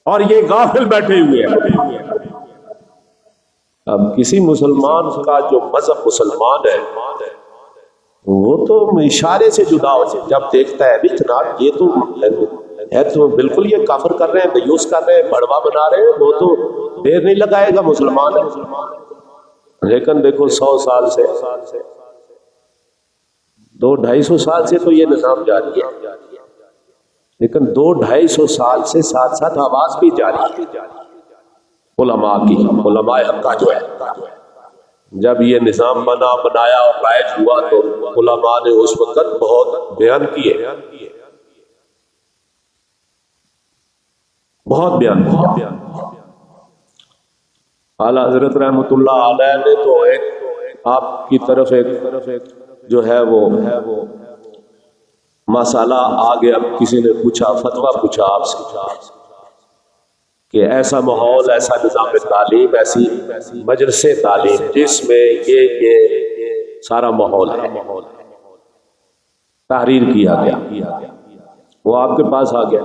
اور یہ غافل بیٹھے ہوئے ہیں۔ اب کسی مسلمان کا جو مذہب مسلمان ہے وہ تو اشارے سے جدا ہو جب دیکھتا ہے جناب یہ تو ہے تو بالکل یہ کافر کر رہے ہیں، دیوس کر رہے ہیں، بڑوا بنا رہے ہیں، وہ تو دیر نہیں لگائے گا، مسلمان ہے۔ لیکن دیکھو 100 سال سے 200-250 سال سے تو یہ نظام جاری ہے، لیکن 200-250 سال سے ساتھ ساتھ آواز بھی جاری ہے علماء کی، علماء حق کا جو ہے۔ جب یہ نظام بنایا اور رائج ہوا تو علماء نے اس وقت بہت بیان کیے، بہت بیان کیا، اعلیٰ حضرت رحمۃ اللہ علیہ نے تو ایک آپ کی طرف ایک جو ہے وہ مسئلہ آ گیا، کسی نے پوچھا، فتویٰ پوچھا آپ سے کہ ایسا ماحول، ایسا نظام تعلیم، ایسی مجلس تعلیم جس میں یہ سارا ماحول ہے، تحریر کیا گیا، وہ آپ کے پاس آ گیا،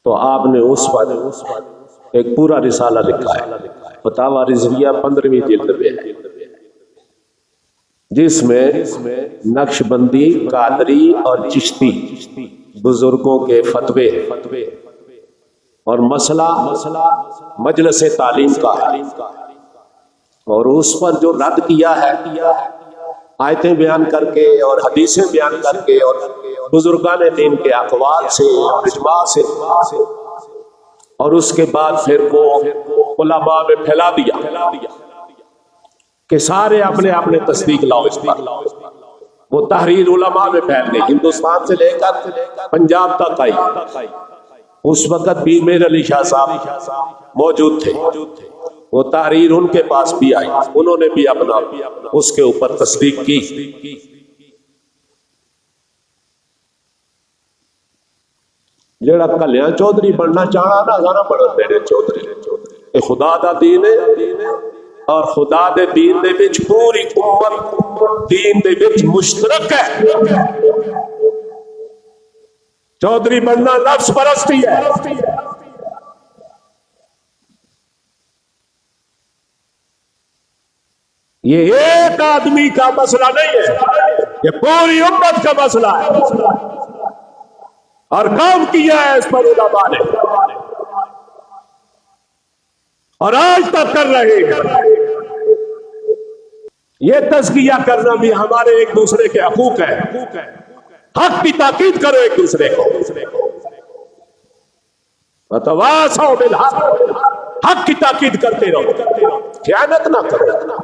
تو آپ نے اس پر ایک پورا رسالہ لکھا ہے، فتاوی رضویہ 15ویں جلد میں ہے، جس میں نقش بندی، قادری اور چشتی بزرگوں کے فتوے اور مسئلہ مجلس تعلیم کا ہے، اور اس پر جو رد کیا ہے آیتیں بیان کر کے اور حدیثیں بیان کر کے اور بزرگان دین کے اقوال سے اور اجماع سے، اور اس کے بعد پھر وہ علماء میں پھیلا دیا کہ سارے اپنے اپنے تصدیق لاؤ اس پر، وہ تحریر علماء میں پھیل گئی، ہندوستان سے لے کر پنجاب تک آئی۔ اس وقت بھی میر علی شاہ صاحب موجود تھے، وہ تحریر ان کے پاس بھی آئی، انہوں نے بھی اپنا اس کے اوپر تصدیق کی۔ جڑا کلیاں چودھری بننا چاہنا نا سارا بڑا میرے چودھری، اے خدا دا دین ہے، اور خدا دے دین دے وچ پوری امت دین دے وچ مشترک ہے۔ چودھری بننا نفس پرستی ہے، یہ ایک آدمی کا مسئلہ نہیں ہے، یہ پوری امت کا مسئلہ ہے، اور کام کیا ہے اس پر علماء نے، اور آج تک کر رہے ہیں۔ یہ تزکیہ کرنا بھی ہمارے ایک دوسرے کے حقوق ہے، حق کی تاکید کرو ایک دوسرے کو، وتواصوا بالحق، حق کی تاکید کرتے رہو، خیانت نہ کرو۔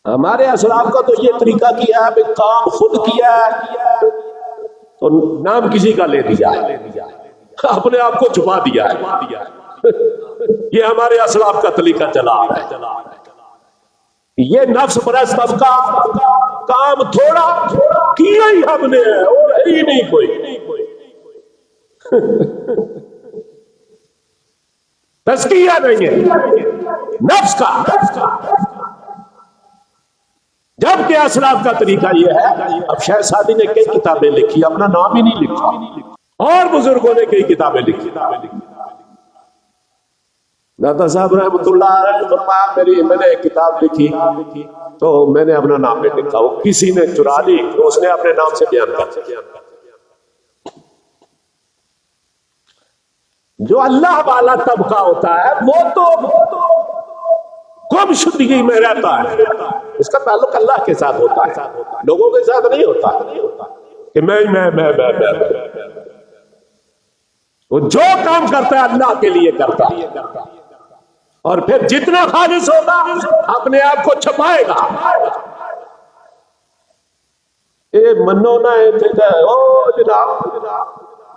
ہمارے اسلاف کا تو یہ طریقہ کیا ہے، کام خود کیا ہے تو نام کسی کا لے دیا ہے، اپنے آپ کو چھپا دیا ہے، یہ ہمارے اسلاف کا طریقہ چلا ہے۔ یہ نفس پرست طبقہ کام تھوڑا کیا ہی ہم نے ہے، اور ہی نہیں کوئی تزکیہ نہیں ہے نفس کا، جبکہ اسلاف کا طریقہ یہ ہے۔ اب شیخ سعدی نے کئی کتابیں لکھی، اپنا نام ہی نہیں لکھا، اور بزرگوں نے کئی کتابیں لکھی۔ داتا صاحب رحمۃ اللہ علیہ فرمایا میں نے ایک کتاب لکھی تو میں نے اپنا نام نہیں لکھا، وہ کسی نے چرا لی تو اس نے اپنے نام سے بیان کر دیا۔ جو اللہ والا طبقہ ہوتا ہے وہ تو گم شدگی میں رہتا ہے، اس کا تعلق اللہ کے ساتھ ہوتا ہے، لوگوں کے ساتھ نہیں ہوتا کہ میں وہ جو کام کرتا ہے اللہ کے لیے کرتا ہے، اور پھر جتنا خالص ہوگا اپنے آپ کو چھپائے گا۔ اے منو نہ او جناب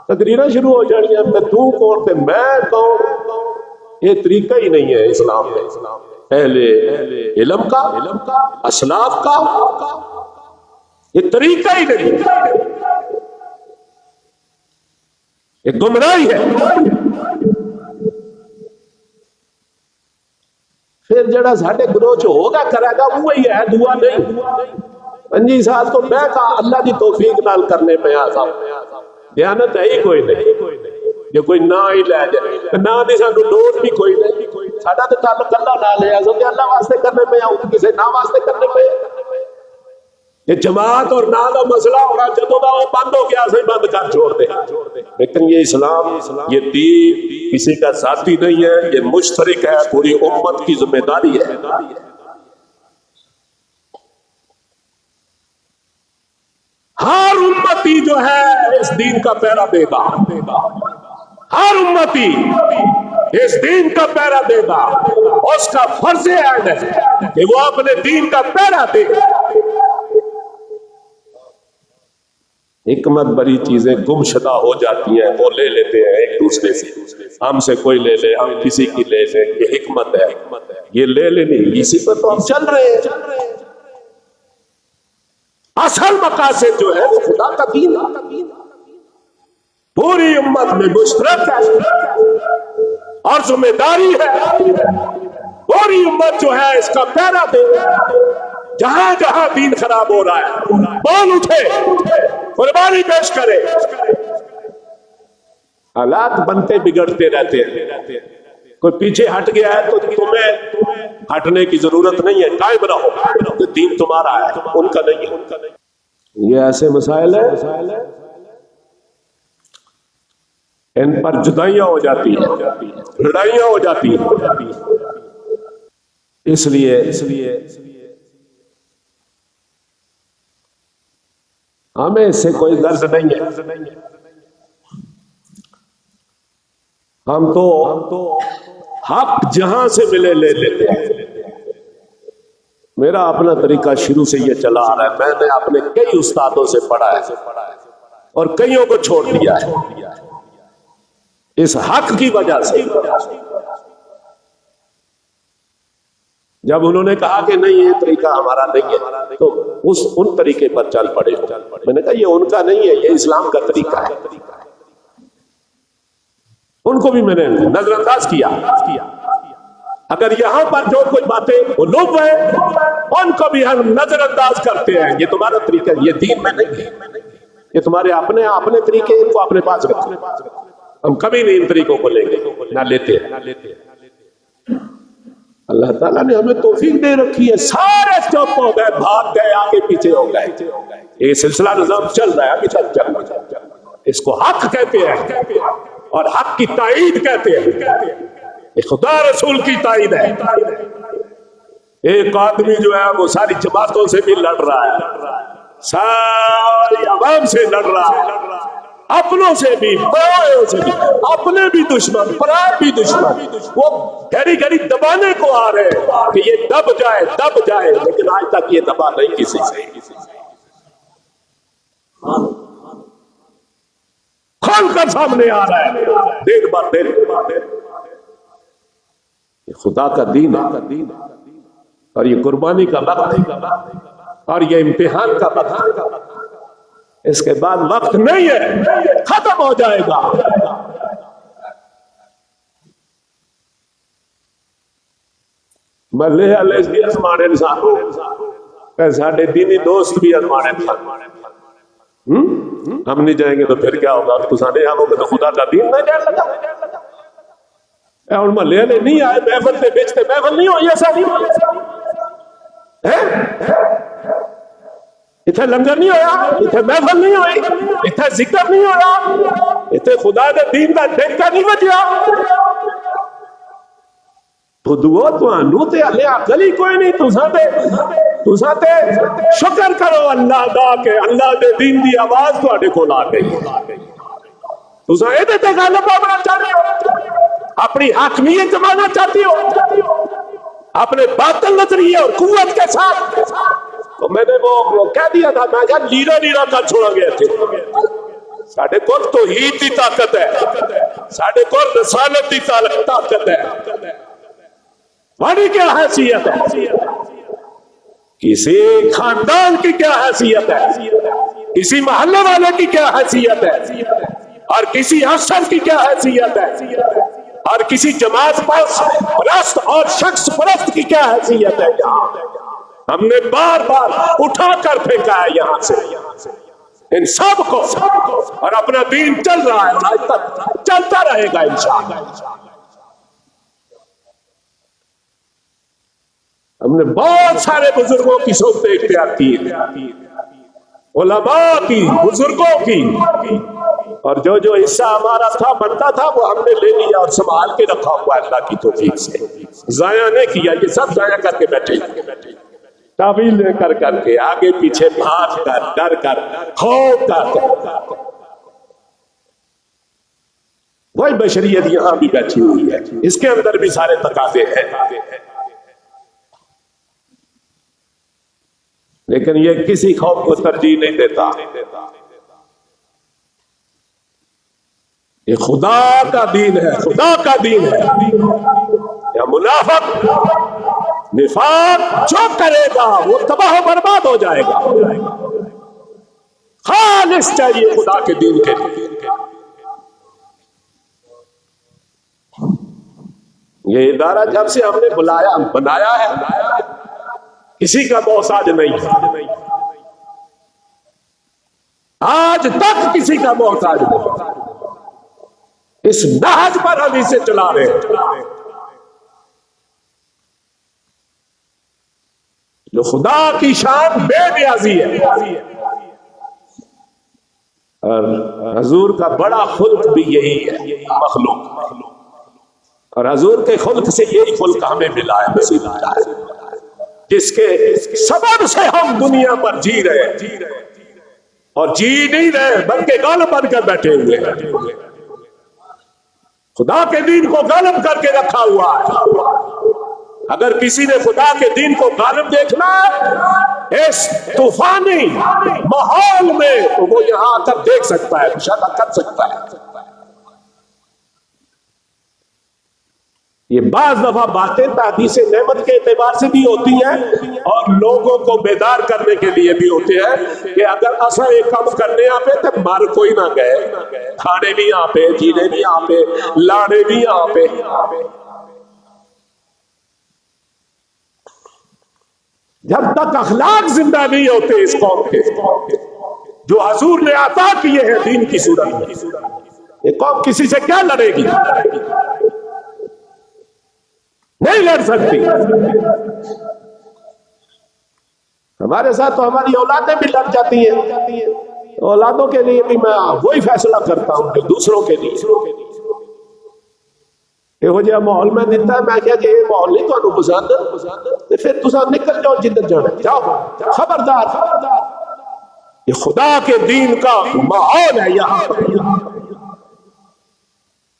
تقریریں شروع ہو جانی ہیں، میں تو کون تے میں کون، یہ طریقہ ہی نہیں ہے اسلام میں، اہل علم کا، اسلاف کا، یہ طریقہ ہی نہیں، یہ گمراہی ہے۔ پھر جڑا ساڈے گروہ چ ہوگا کرے گا وہی ہے، دعا نہیں۔ 25 سال تو میں کہا اللہ کی توفیق نال کرنے پہ آسا، دیانت ہے ہی کوئی نہیں، جو کوئی نہ ہی لے جائے نہ دی سانو لوٹ بھی کوئی نہیں، ساڈا تے تعلق اللہ نال ہے، اصل تے اللہ واسطے کرنے پہ آؤں کسے نہ واسطے کرنے پہ۔ یہ جماعت اور نہ دا مسئلہ ہونا جدوں دا وہ بند ہو گیا سے بند کر چھوڑ دے، لیکن یہ اسلام، یہ دین کسی کا ذاتی نہیں ہے، یہ مشترک ہے، پوری امت کی ذمہ داری ہے۔ ہر امتی جو ہے اس دین کا پہرا دے گا، ہر امتی اس دین کا پہرا دے گا، اس کا فرض عین ہے کہ وہ اپنے دین کا پہرا دے گا۔ حکمت بڑی چیزیں گمشدہ ہو جاتی ہیں، وہ لے لیتے ہیں ایک دوسرے سے، ہم سے کوئی لے لے، ہم کسی کی لے لیں، یہ حکمت ہے، یہ لے لینی، اسی پر تو ہم چل رہے ہیں۔ اصل مقاصد جو ہے وہ خدا کا دین ہے، پوری امت میں مشترک ہے اور ذمہ داری ہے، پوری امت جو ہے اس کا پہرا دے، جہاں جہاں دین خراب ہو رہا ہے بول اٹھے، قربانی پیش کرے۔ حالات بنتے بگڑتے رہتے ہیں، کوئی پیچھے ہٹ گیا ہے تو تمہیں ہٹنے کی ضرورت نہیں ہے، قائم رہو، دین تمہارا ہے، ان کا نہیں ہے۔ یہ ایسے مسائل ہیں، ان پر جدائیاں ہو جاتی ہیں، لڑائیاں ہو جاتی ہیں، اس لیے ہمیں اس سے کوئی غرض نہیں ہے، ہم تو حق جہاں سے ملے لے لیتے ہیں۔ میرا اپنا طریقہ شروع سے یہ چلا آ رہا ہے، میں نے اپنے کئی استادوں سے پڑھا ہے اور کئیوں کو چھوڑ دیا ہے اس حق کی وجہ سے۔ جب انہوں نے کہا کہ نہیں یہ طریقہ ہمارا نہیں ہے تو ان طریقے پر چل پڑے، میں نے کہا یہ ان کا نہیں ہے، یہ اسلام کا طریقہ ہے۔ ان کو بھی میں نے نظر انداز کیا۔ اگر یہاں پر جو کوئی باتیں وہ لوگ ہیں ان کو بھی ہم نظر انداز کرتے ہیں، یہ تمہارا طریقہ، یہ دین میں نہیں ہے، یہ تمہارے اپنے طریقے، ان کو اپنے پاس رکھو، ہم کبھی نہیں ان طریقوں کو لیں گے، نہ لیتے ہیں۔ اللہ تعالیٰ نے ہمیں توفیق دے رکھی ہے، سارے چپ ہو گئے، بھاگ گئے، آگے پیچھے ہو گئے، یہ سلسلہ نظام چل رہا ہے، ابھی تک چل رہا ہے۔ اس کو حق کہتے ہیں اور حق کی تائید کہتے ہیں، خدا رسول کی تائید ہے۔ ایک آدمی جو ہے وہ ساری جماعتوں سے بھی لڑ رہا ہے، ساری عوام سے لڑ رہا ہے، اپنوں سے بھی پرائوں سے بھی، اپنے بھی دشمن پرائے بھی دشمن، وہ گھڑی گھڑی دبانے کو آ رہے ہیں کہ یہ دب جائے، لیکن آج تک یہ دبا نہیں کسی سے، کھول کر سامنے آ رہا ہے دن بر دن۔ یہ خدا کا دین ہے اور یہ قربانی کا وقت ہے اور یہ امتحان کا وقت ہے، اس کے بعد وقت نہیں ہے، ختم ہو جائے گا۔ ملے علیہ بھی ازمانے انسان ہو، ساڑھے دینی دوست بھی ازمانے انسان، ہم نہیں جائیں گے تو پھر کیا ہوگا؟ تو سانے آگوں گے تو خدا کا دین نہ جائے لگا۔ اور ملے علیہ نہیں آئے، محفل سے بیچتے، محفل نہیں ہوئی، ایسا نہیں ہوئی، اتنے لنگر نہیں ہویا، اتنے محفل نہیں ہوئی، اتنے ذکر نہیں ہویا، اتنے خدا دے دین کا ڈیکا نہیں بجیا، خدوو تو انو تے علیہ عقلی کوئی نہیں، تو ساتے شکر کرو اللہ دا کہ اللہ دے دین دی آواز تو آڑے کو لا گئی، تو ساتے دے تے غالب آمنا چاہتے ہو، اپنی حاکمیت جمانا چاہتی ہو، اپنے باطل نظریے اور قوت کے ساتھ۔ تو میں نے وہ کہہ دیا تھا، میں کہا لیرا کر چھوڑا گیا تھے، ساڑھے کور توحید دی طاقت ہے، ساڑھے کور رسالت دی طاقت ہے، ہماری کیا حیثیت ہے، کسی خاندان کی کیا حیثیت ہے، کسی محلے والے کی کیا حیثیت ہے، اور کسی افسر کی کیا حیثیت ہے، اور کسی جماعت پرست اور شخص پرست کی کیا حیثیت ہے۔ ہم نے بار بار اٹھا کر پھینکا ہے یہاں سے ان سب کو، اور اپنا دین چل رہا ہے، آج تک چلتا رہے گا انشاءاللہ۔ ہم نے بہت سارے بزرگوں کی صحبتیں اختیار کی، علماء کی، بزرگوں کی، اور جو حصہ ہمارا تھا بنتا تھا وہ ہم نے لے لیا اور سنبھال کے رکھا ہوا اللہ کی توفیق سے، ضائع نہیں کیا، یہ سب ضائع کر کے بیٹھے، تعویل لے کر کے آگے پیچھے بھاگ کر، ڈر کر، خوف کر، وہی بشریت یہاں بھی بیٹھی ہوئی ہے، اس کے اندر بھی سارے تقاضے ہیں، لیکن یہ کسی خوف کو ترجیح نہیں دیتا، یہ خدا کا دین ہے، خدا کا دین ہے. یا منافق نفاق جو کرے گا وہ تباہ و برباد ہو جائے گا. خالص چاہیے خدا کے دین کے لیے. یہ ادارہ جب سے ہم نے بنایا ہے کسی کا محتاج نہیں ہے، آج تک کسی کا محتاج نہیں. اس نہج پر ہم اسے چلا رہے ہیں جو خدا کی شان بے نیازی ہے. اور حضور کا بڑا خلق بھی یہی ہے، مخلوق. اور حضور کے خلق سے یہی خلق ہمیں ملا ہے، نصیب ملا ہے، جس کے سبب سے ہم دنیا پر جی رہے ہیں. اور جی نہیں رہے بلکہ غالب بن کر بیٹھے ہوئے ہیں. خدا کے دین کو غالب کر کے رکھا ہوا ہے. اگر کسی نے خدا کے دین کو غالب دیکھنا اس طوفانی ماحول میں تو وہ یہاں آ کر دیکھ سکتا ہے، مشاہدہ کر سکتا ہے. یہ بعض دفعہ باتیں تحدیث نعمت کے اعتبار سے بھی ہوتی ہیں اور لوگوں کو بیدار کرنے کے لیے بھی ہوتے ہیں کہ اگر اصا ایک کام کرنے آ پہ تو مر کوئی نہ گئے، کھانے بھی آ پہ، جینے بھی آ پہ، لانے بھی آ پہ. جب تک اخلاق زندہ نہیں ہوتے اس قوم کے جو حضور نے عطا کیے ہیں دین کی صورت میں، یہ قوم کسی سے کیا لڑے گی؟ نہیں لڑ سکتی. ہمارے ساتھ تو ہماری اولادیں بھی لڑ جاتی ہیں. اولادوں کے لیے بھی میں وہی فیصلہ کرتا ہوں جو دوسروں کے لیے. یہو جہاں ماحول میں دیتا ہے، میں کیا کہ یہ ماحول نہیں تو پسند، پھر تصا نکل جاؤ جدھر جانا، جاؤ خبردار. یہ خدا کے دین کا ماحول ہے یہاں پر.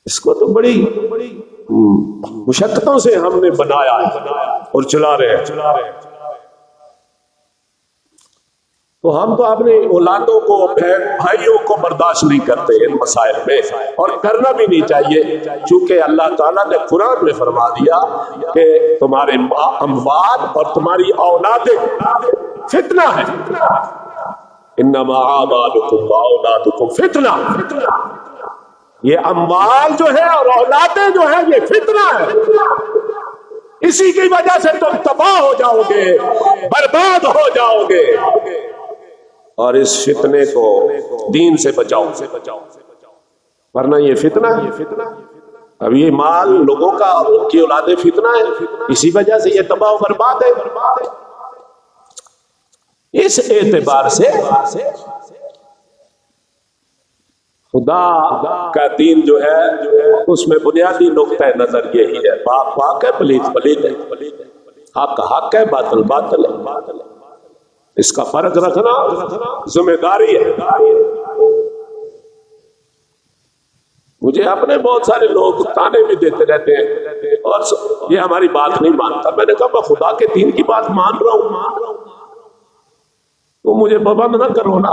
اس کو تو بڑی مشقتوں سے ہم نے بنایا ہے اور چلا رہے ہیں. تو ہم تو اپنے اولادوں کو، بھائیوں کو برداشت نہیں کرتے ان مسائل میں، اور کرنا بھی نہیں چاہیے، چونکہ اللہ تعالیٰ نے قرآن میں فرما دیا کہ تمہارے اموال اور تمہاری اولادیں فتنہ ہے. انما اعمالکم واولادکم فتنہ. یہ اموال جو ہے اور اولادیں جو ہیں یہ فتنہ ہے. اسی کی وجہ سے تم تباہ ہو جاؤ گے، برباد ہو جاؤ گے. اور اس فتنے کو دین سے بچاؤ، ورنہ یہ فتنہ ہے. اب یہ مال لوگوں کا اور ان کی اولادیں فتنہ ہے، اسی وجہ سے یہ تباہ و برباد ہے. اس اعتبار سے خدا کا دین جو ہے اس میں بنیادی نقطہ نظر یہی ہے، پاک پاک ہے، پلید پلید ہے، حق حق ہے، باطل باطل ہے. اس کا فرق رکھنا ذمہ داری ہے. مجھے اپنے بہت سارے لوگ تانے بھی دیتے رہتے ہیں اور یہ ہماری بات نہیں مانتا. میں نے کہا میں خدا کے دین کی بات مان رہا ہوں، تو مجھے پابند نہ کرو نا.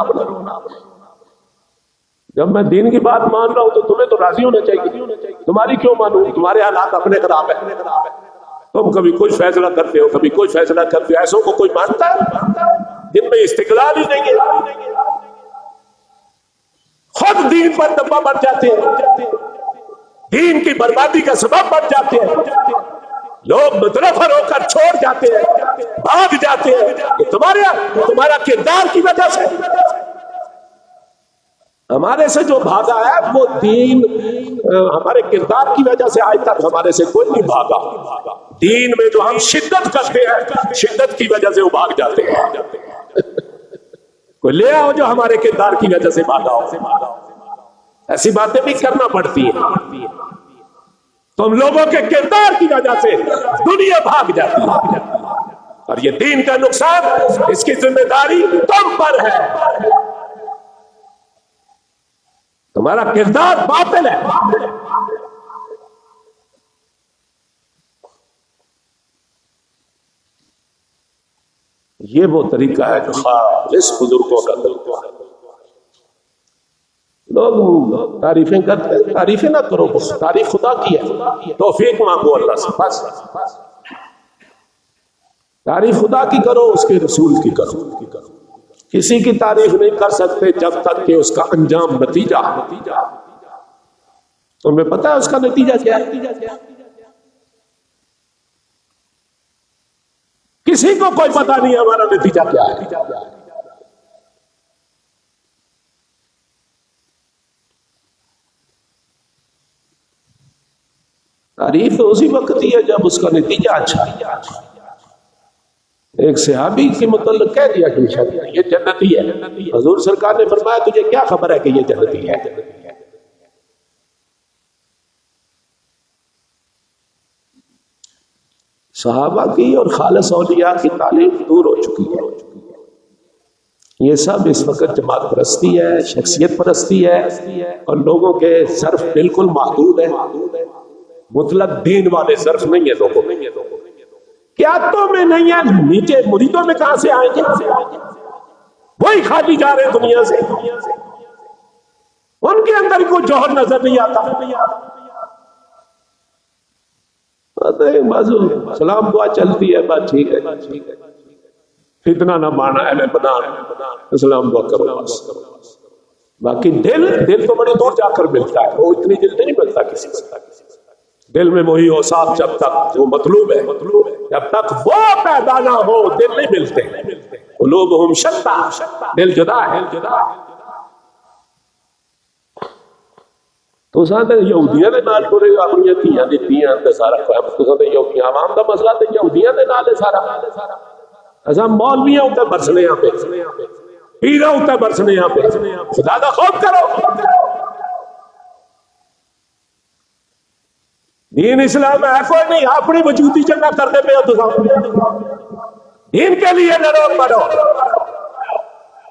جب میں دین کی بات مان رہا ہوں تو تمہیں تو راضی ہونا چاہیے. تمہاری کیوں مانوں؟ تمہارے حالات اپنے خراب ہیں. تم کبھی کوئی فیصلہ کرتے ہو، کبھی کوئی فیصلہ کرتے ہو. ایسوں کو کوئی مانتا ہے جن میں استقلال ہی نہیں ہے؟ خود دین پر دبا بڑھ جاتے ہیں، دین کی بربادی کا سبب بن جاتے ہیں. لوگ متنفر ہو کر چھوڑ جاتے ہیں، بھاگ جاتے ہیں. یہ تمہارا کردار کی وجہ سے. ہمارے سے جو بھاگا ہے وہ دین ہمارے کردار کی وجہ سے آج تک ہمارے سے کوئی نہیں بھاگا. دین میں جو ہم شدت کرتے ہیں، شدت کی وجہ سے وہ بھاگ جاتے ہیں. کوئی لے آؤ جو ہمارے کردار کی وجہ سے بھاگا ہو. ایسی باتیں بھی کرنا پڑتی ہیں. تم لوگوں کے کردار کی وجہ سے دنیا بھاگ جاتی ہے، اور یہ دین کا نقصان، اس کی ذمہ داری تم پر ہے. تمہارا کردار باطل ہے. یہ وہ طریقہ ہے جو خالص بزرگوں کا طریقہ ہے. لوگ تعریفیں کرتے ہیں، تعریفیں نہ کرو، تعریف خدا کی ہے، توفیق مانگو اللہ سے بس. تعریف خدا کی کرو، اس کے رسول کی کرو. کسی کی تعریف نہیں کر سکتے جب تک کہ اس کا انجام نتیجہ. تمہیں پتہ ہے اس کا نتیجہ کیا ہے؟ کسی کو کوئی پتہ نہیں ہمارا نتیجہ کیا ہے. تعریف اسی وقت ہی ہے جب اس کا نتیجہ اچھا ہے. ایک صحابی کے متعلق کہہ دیا کہ یہ جنتی ہے. حضور سرکار نے فرمایا تجھے کیا خبر ہے کہ یہ جنتی ہے؟ صحابہ کی اور خالص اولیاء کی تعلیم دور ہو چکی ہے. یہ سب اس وقت جماعت پرستی ہے، شخصیت پرستی ہے، اور لوگوں کے ظرف بالکل محدود ہے. مطلق دین والے ظرف نہیں ہے لوگوں میں. کیا تو میں نہیں ہے، نیچے مریدوں میں کہاں سے آئیں گے؟ وہی خالی جا رہے ہیں دنیا سے. ان کے اندر کوئی جوہر نظر نہیں آتا. بازو سلام دعا چلتی ہے، بات ٹھیک ہے، فتنہ نہ مانا ہے، بنا سلام دعا کرو بس. باقی دل تو بڑی دور جا کر ملتا ہے، وہ اتنی جلدی نہیں ملتا کسی سے. دل میں وہی اوصاف جب تک وہ مطلوب ہے، جب تک وہ پیدا نہ ہو دل نہیں ملتے. قلوبہم شتیٰ، دل جدا ہے. تو ساتھ یہودیاں دے نال ٹرے گا، اپنی دھیاں دتیاں تے سارا کام تو ساتھ یہودیاں عوام دا مسئلہ تے یہودیاں دے نال ہے سارا. اساں مولویاں اوتے برسنے ہاں پہ، پیراں اوتے برسنے ہاں پہ. خدا دا خوف کرو. دین اسلام ہے کوئی نہیں، اپنی وجودی چنگا کرتے پہ ہو. دین کے لیے لڑو مرو،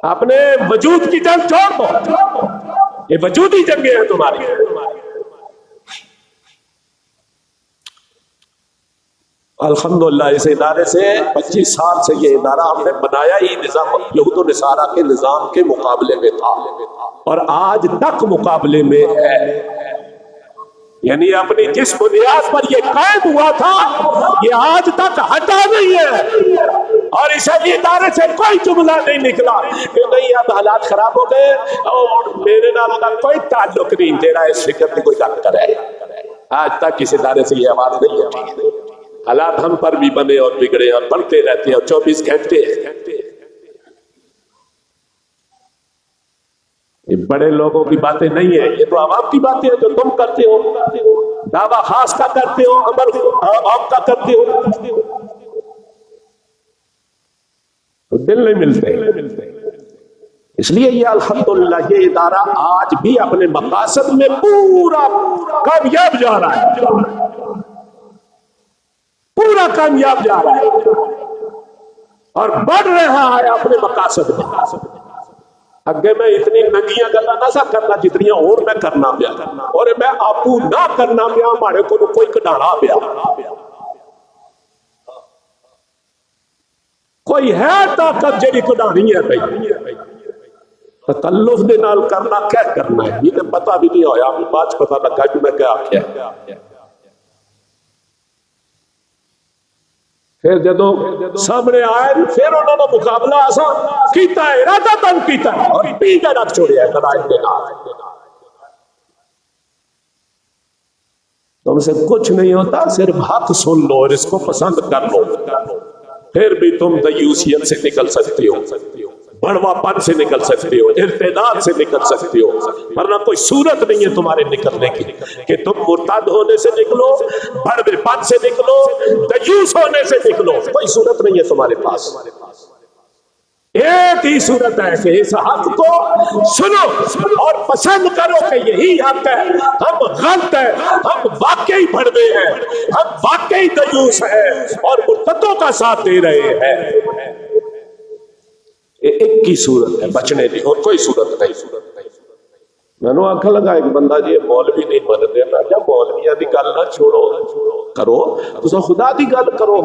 اپنے وجود کی جنگ چھوڑ دو. یہ وجودی جنگیں ہیں تمہاری. الحمدللہ اس ادارے سے 25 سال سے یہ ادارہ ہم نے بنایا ہی نظام یہود و نصارہ کے نظام کے مقابلے میں تھا، اور آج تک مقابلے میں ہے. یعنی اپنی جس بنیاد پر یہ قائم ہوا تھا یہ آج تک ہٹا نہیں ہے. اور اس ادارے سے کوئی جملہ نہیں نکلا کہ نہیں اب حالات خراب ہو گئے اور میرے نام کا کوئی تعلق نہیں، تیرا اس فکر میں کوئی ڈاکٹر ہے. آج تک اس ادارے سے یہ آواز نہیں ہے. حالات ہم پر بھی بنے اور بگڑے اور بڑھتے رہتے ہیں، اور 24 گھنٹے. یہ بڑے لوگوں کی باتیں نہیں ہیں، یہ تو عوام کی باتیں ہیں جو تم کرتے ہو. دعویٰ خاص کا کرتے ہو، امر عام کا کرتے ہو، تو دل نہیں ملتے. اس لیے یہ الحمدللہ یہ ادارہ آج بھی اپنے مقاصد میں پورا کامیاب جا رہا ہے، پورا کامیاب جا رہا ہے اور بڑھ رہا ہے اپنے مقاصد میں. اگے میں اتنی ننگیاں گلا نہ سا کرنا جتنی اور میں کرنا پیا، اور میں آپو نہ کرنا پیا ہمارے کو کوئی کڈانا پیا. کوئی ہے طاقت جڑی کڈانی ہے بھائی. تکلف دے نال کرنا کیا کرنا ہے یہ تو پتہ بھی نہیں ہویا. بعد پتہ لگا کہ میں کیا آخیا. پھر جدو سامنے آئے پھر انہوں نے مقابلہ آسان کیتا ہے، ارادہ تن کیتا ہے اور پی کے رکھ چھوڑیا ہے قرائن کے نام. تم سے کچھ نہیں ہوتا، صرف حق سن لو اور اس کو پسند کر لو، پھر بھی تم دیوسیت سے نکل سکتے ہو، بڑوا پن سے نکل سکتے ہو، ارتداد سے نکل سکتے ہو. ورنہ کوئی صورت نہیں ہے تمہارے نکلنے کی کہ تم مرتد ہونے سے نکلو، بڑوے پن سے نکلو، دیوس ہونے سے نکلو. کوئی صورت نہیں ہے تمہارے پاس. ایک ہی صورت ہے کہ اس حق کو سنو اور پسند کرو کہ یہی حق ہے، ہم غلط ہیں، ہم واقعی بڑوے ہیں، ہم واقعی دیوس ہیں اور مرتدوں کا ساتھ دے رہے ہیں. ایک ہی صورت ہے بچنے کی، اور کوئی صورت نہیں. میں نے آنکھ لگا ایک بندہ جی مولوی نہیں مانتے. میں کیا مولویاں دی گل نہ چھوڑو کرو، تو خدا دی گل کرو.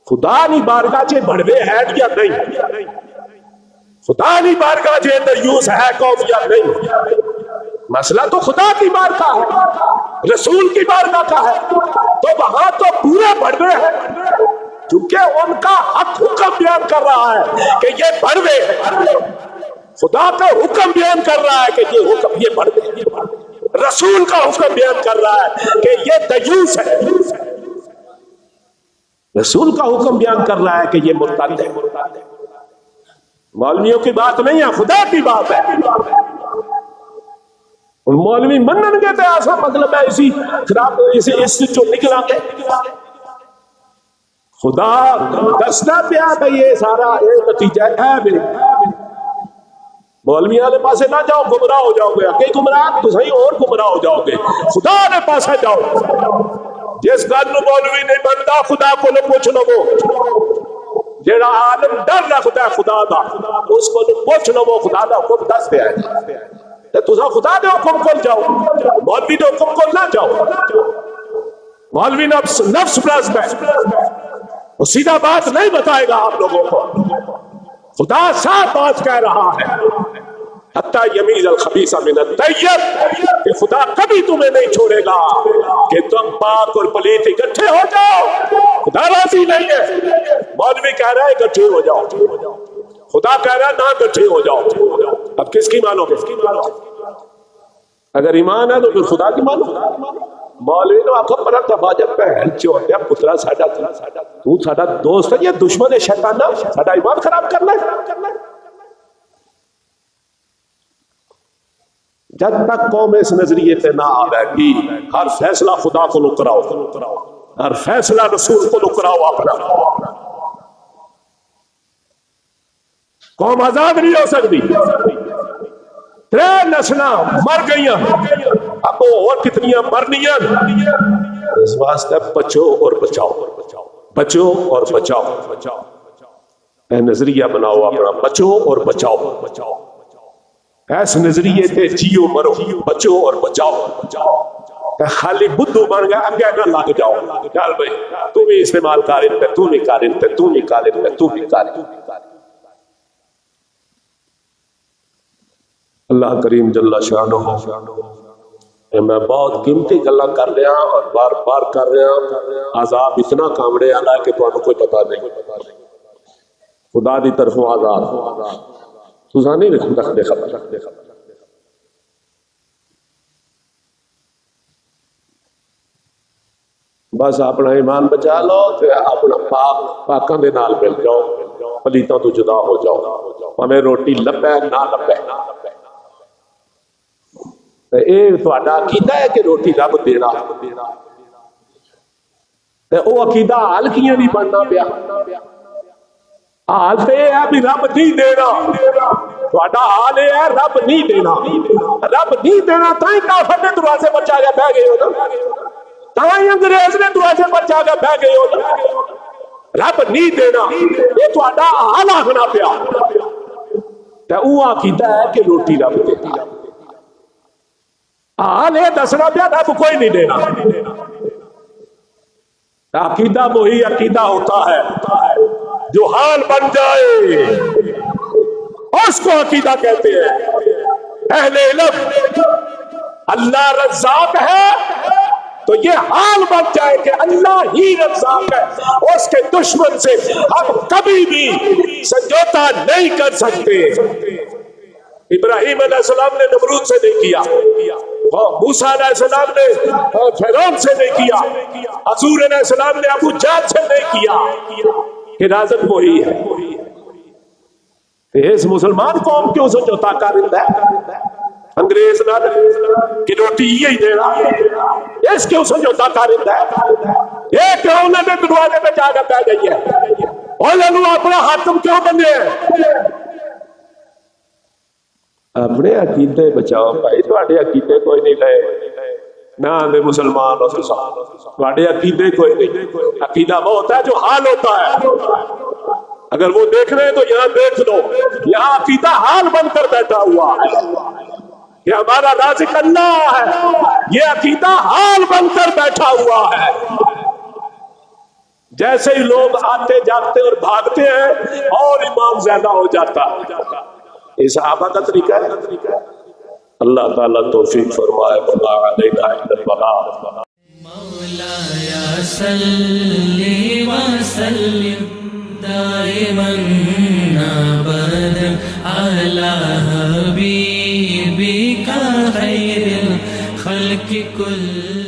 خدا نہیں بارگاہ چے بڑوے ہیں یا نہیں. خدا نہیں بارگاہ جے دیوس ہے قوم یا نہیں، مسئلہ تو خدا کی بارگاہ ہے، رسول کی بارگاہ کا ہے، تو وہاں تو پورے بڑھوے ہیں، کیونکہ ان کا حق حکم بیان کر رہا ہے کہ یہ بڑھوے ہیں، خدا کا حکم بیان کر رہا ہے کہ یہ حکم یہ بڑھوے ہیں، رسول کا حکم بیان کر رہا ہے کہ یہ دیوس ہے، رسول کا حکم بیان کر رہا ہے کہ یہ مرتد ہے، مولویوں کی بات نہیں ہے، خدا کی بات ہے، اور مولوی منن گے تو ایسا مطلب ہے اسی خراب اس سے جو نکلا گے، خدا دستا پیا کہ یہ سارا نتیجہ ہے بھی مولوی والے پاسے نہ جاؤ، گمراہ ہو جاؤ گے، کہ گمراہ تو صحیح اور گمراہ ہو جاؤ گے، خدا نے پاسے جاؤ، جس گل نو مولوی نہیں بنتا خدا کو نہ پوچھ لو، جیڑا عالم ڈر رکھتا ہے خدا دا اس کو پوچھ لو، خدا دا حکم دس دیا ہے، تسا خدا دے حکم کو جاؤ، مولوی دے حکم کو نہ جاؤ، مولوی نفس پرست ہے، وہ سیدھا بات نہیں بتائے گا آپ لوگوں کو، خدا صاف بات کہہ رہا ہے، حتی یمیز الخبیث من الطیب، کہ خدا کبھی تمہیں نہیں چھوڑے گا کہ تم پاک اور پلیت اکٹھے ہو جاؤ، خدا راضی نہیں ہے، مولوی کہہ رہا ہے اکٹھے ہو جاؤ، خدا کہہ رہا ہے نہ اکٹھے ہو جاؤ، اب کس کی مانو گے؟ اگر ایمان ہے تو پھر خدا کی مانو، مولوی نے آخو پر دفعہ جب پہن چوہدیا پترا ساڈا تو ساڈا دوست ہے یا دشمن ہے شیطانہ ساڈا ایمان خراب کرنا ہے، جب تک قوم اس نظریے پہ نہ آئے گی ہر فیصلہ خدا کو لکراؤ، ہر فیصلہ رسول کو لکراؤ، اپنا قوم آزاد نہیں ہو سکتی، ترے نسلیں مر گئیاں، اب اور کتنیاں مرنیاں، اس واسطے بچو اور بچاؤ، بچو اور بچاؤ، اے نظریہ بناؤ اپنا، بچو اور بچاؤ، ایس نظریے تے جیو مرو، بچو اور بچاؤ، خالی بدھو بن گیا اگے نہ لگ جاؤ، چل بھائی تو بھی استعمال کارن پہ، تو بھی کارن پہ، تو بھی کارن پہ، تو بھی کارن پہ، اللہ کریم جل شانہ، میں بہت قیمتی گلا کر رہا اور بار بار کر رہا، عذاب اتنا کامڑے آنا ہے کہ تمہیں کوئی پتہ نہیں، خدا دی طرفوں عذاب تساں نہیں رکھتے خبر، بس اپنا ایمان بچا لو تے اپنا پاکاں دے نال مل جاؤ، پلیتاں تو جدا ہو جاؤ، ہمیں روٹی لبے نہ لبے، اے تہاڈا عقیدہ ہے کہ روٹی رب دینا، تے او عقیدہ حال کیوں نہیں بننا پیا؟ حال تے ہے بھی رب نہیں دینا، تہاڈا حال یہ ہے رب نہیں دینا، رب نہیں دینا تائیں کافر نے دروازے پر جا کے بہ گئے ہو نا، تائیں انگریز نے دروازے پر جا کے بہ گئے ہو نا، رب نہیں دینا یہ تہاڈا حال آکھنا پیا، تے او عقیدہ ہے کہ روٹی رب دینا، حال یہ دسنا پیا رب کوئی نہیں دینا، عقیدہ وہی عقیدہ ہوتا ہے جو حال بن جائے اس کو عقیدہ کہتے ہیں، اہل علم اللہ رزاق ہے تو یہ حال بن جائے کہ اللہ ہی رزاق ہے، اس کے دشمن سے ہم کبھی بھی سمجھوتا نہیں کر سکتے، ابراہیم علیہ السلام نے نمرود سے نہیں کیا، موسیٰ علیہ السلام نے فرعون سے نہیں کیا، حضور علیہ السلام نے ابو جہل سے نہیں کیا، کہ رازق وہی ہے، اس مسلمان قوم کیوں سمجھوتا کرتا ہے؟ انگریز نہ کہ روٹی یہی دے رہا، اس کیوں سمجھوتا کرتا ہے؟ یہ کیوں انہوں نے دروازے پہ جا کر بیٹھ گئی ہے، اور انہوں اپنا حاکم کیوں بنے ہیں؟ اپنے عقیدے بچاؤ بھائی، تواڈے عقیدے کوئی نہیں لے نہ آندے مسلمان ہو تواڈے عقیدے کوئی نہیں، عقیدہ وہ ہوتا ہے جو حال ہوتا ہے، اگر وہ دیکھ رہے ہیں تو یہاں دیکھ لو، یہاں عقیدہ حال بن کر بیٹھا ہوا ہے کہ ہمارا رازق اللہ ہے، یہ عقیدہ حال بن کر بیٹھا ہوا ہے، جیسے ہی لوگ آتے جاتے اور بھاگتے ہیں اور ایمان زیادہ ہو جاتا ہے. یہ صحابہ کا طریقہ ہے. اللہ تعالیٰ توفیق فرمائے. وما علینا الا البلاغ. مولاي صل وسلم دائما ابدا على حبيبك خير الخلق كل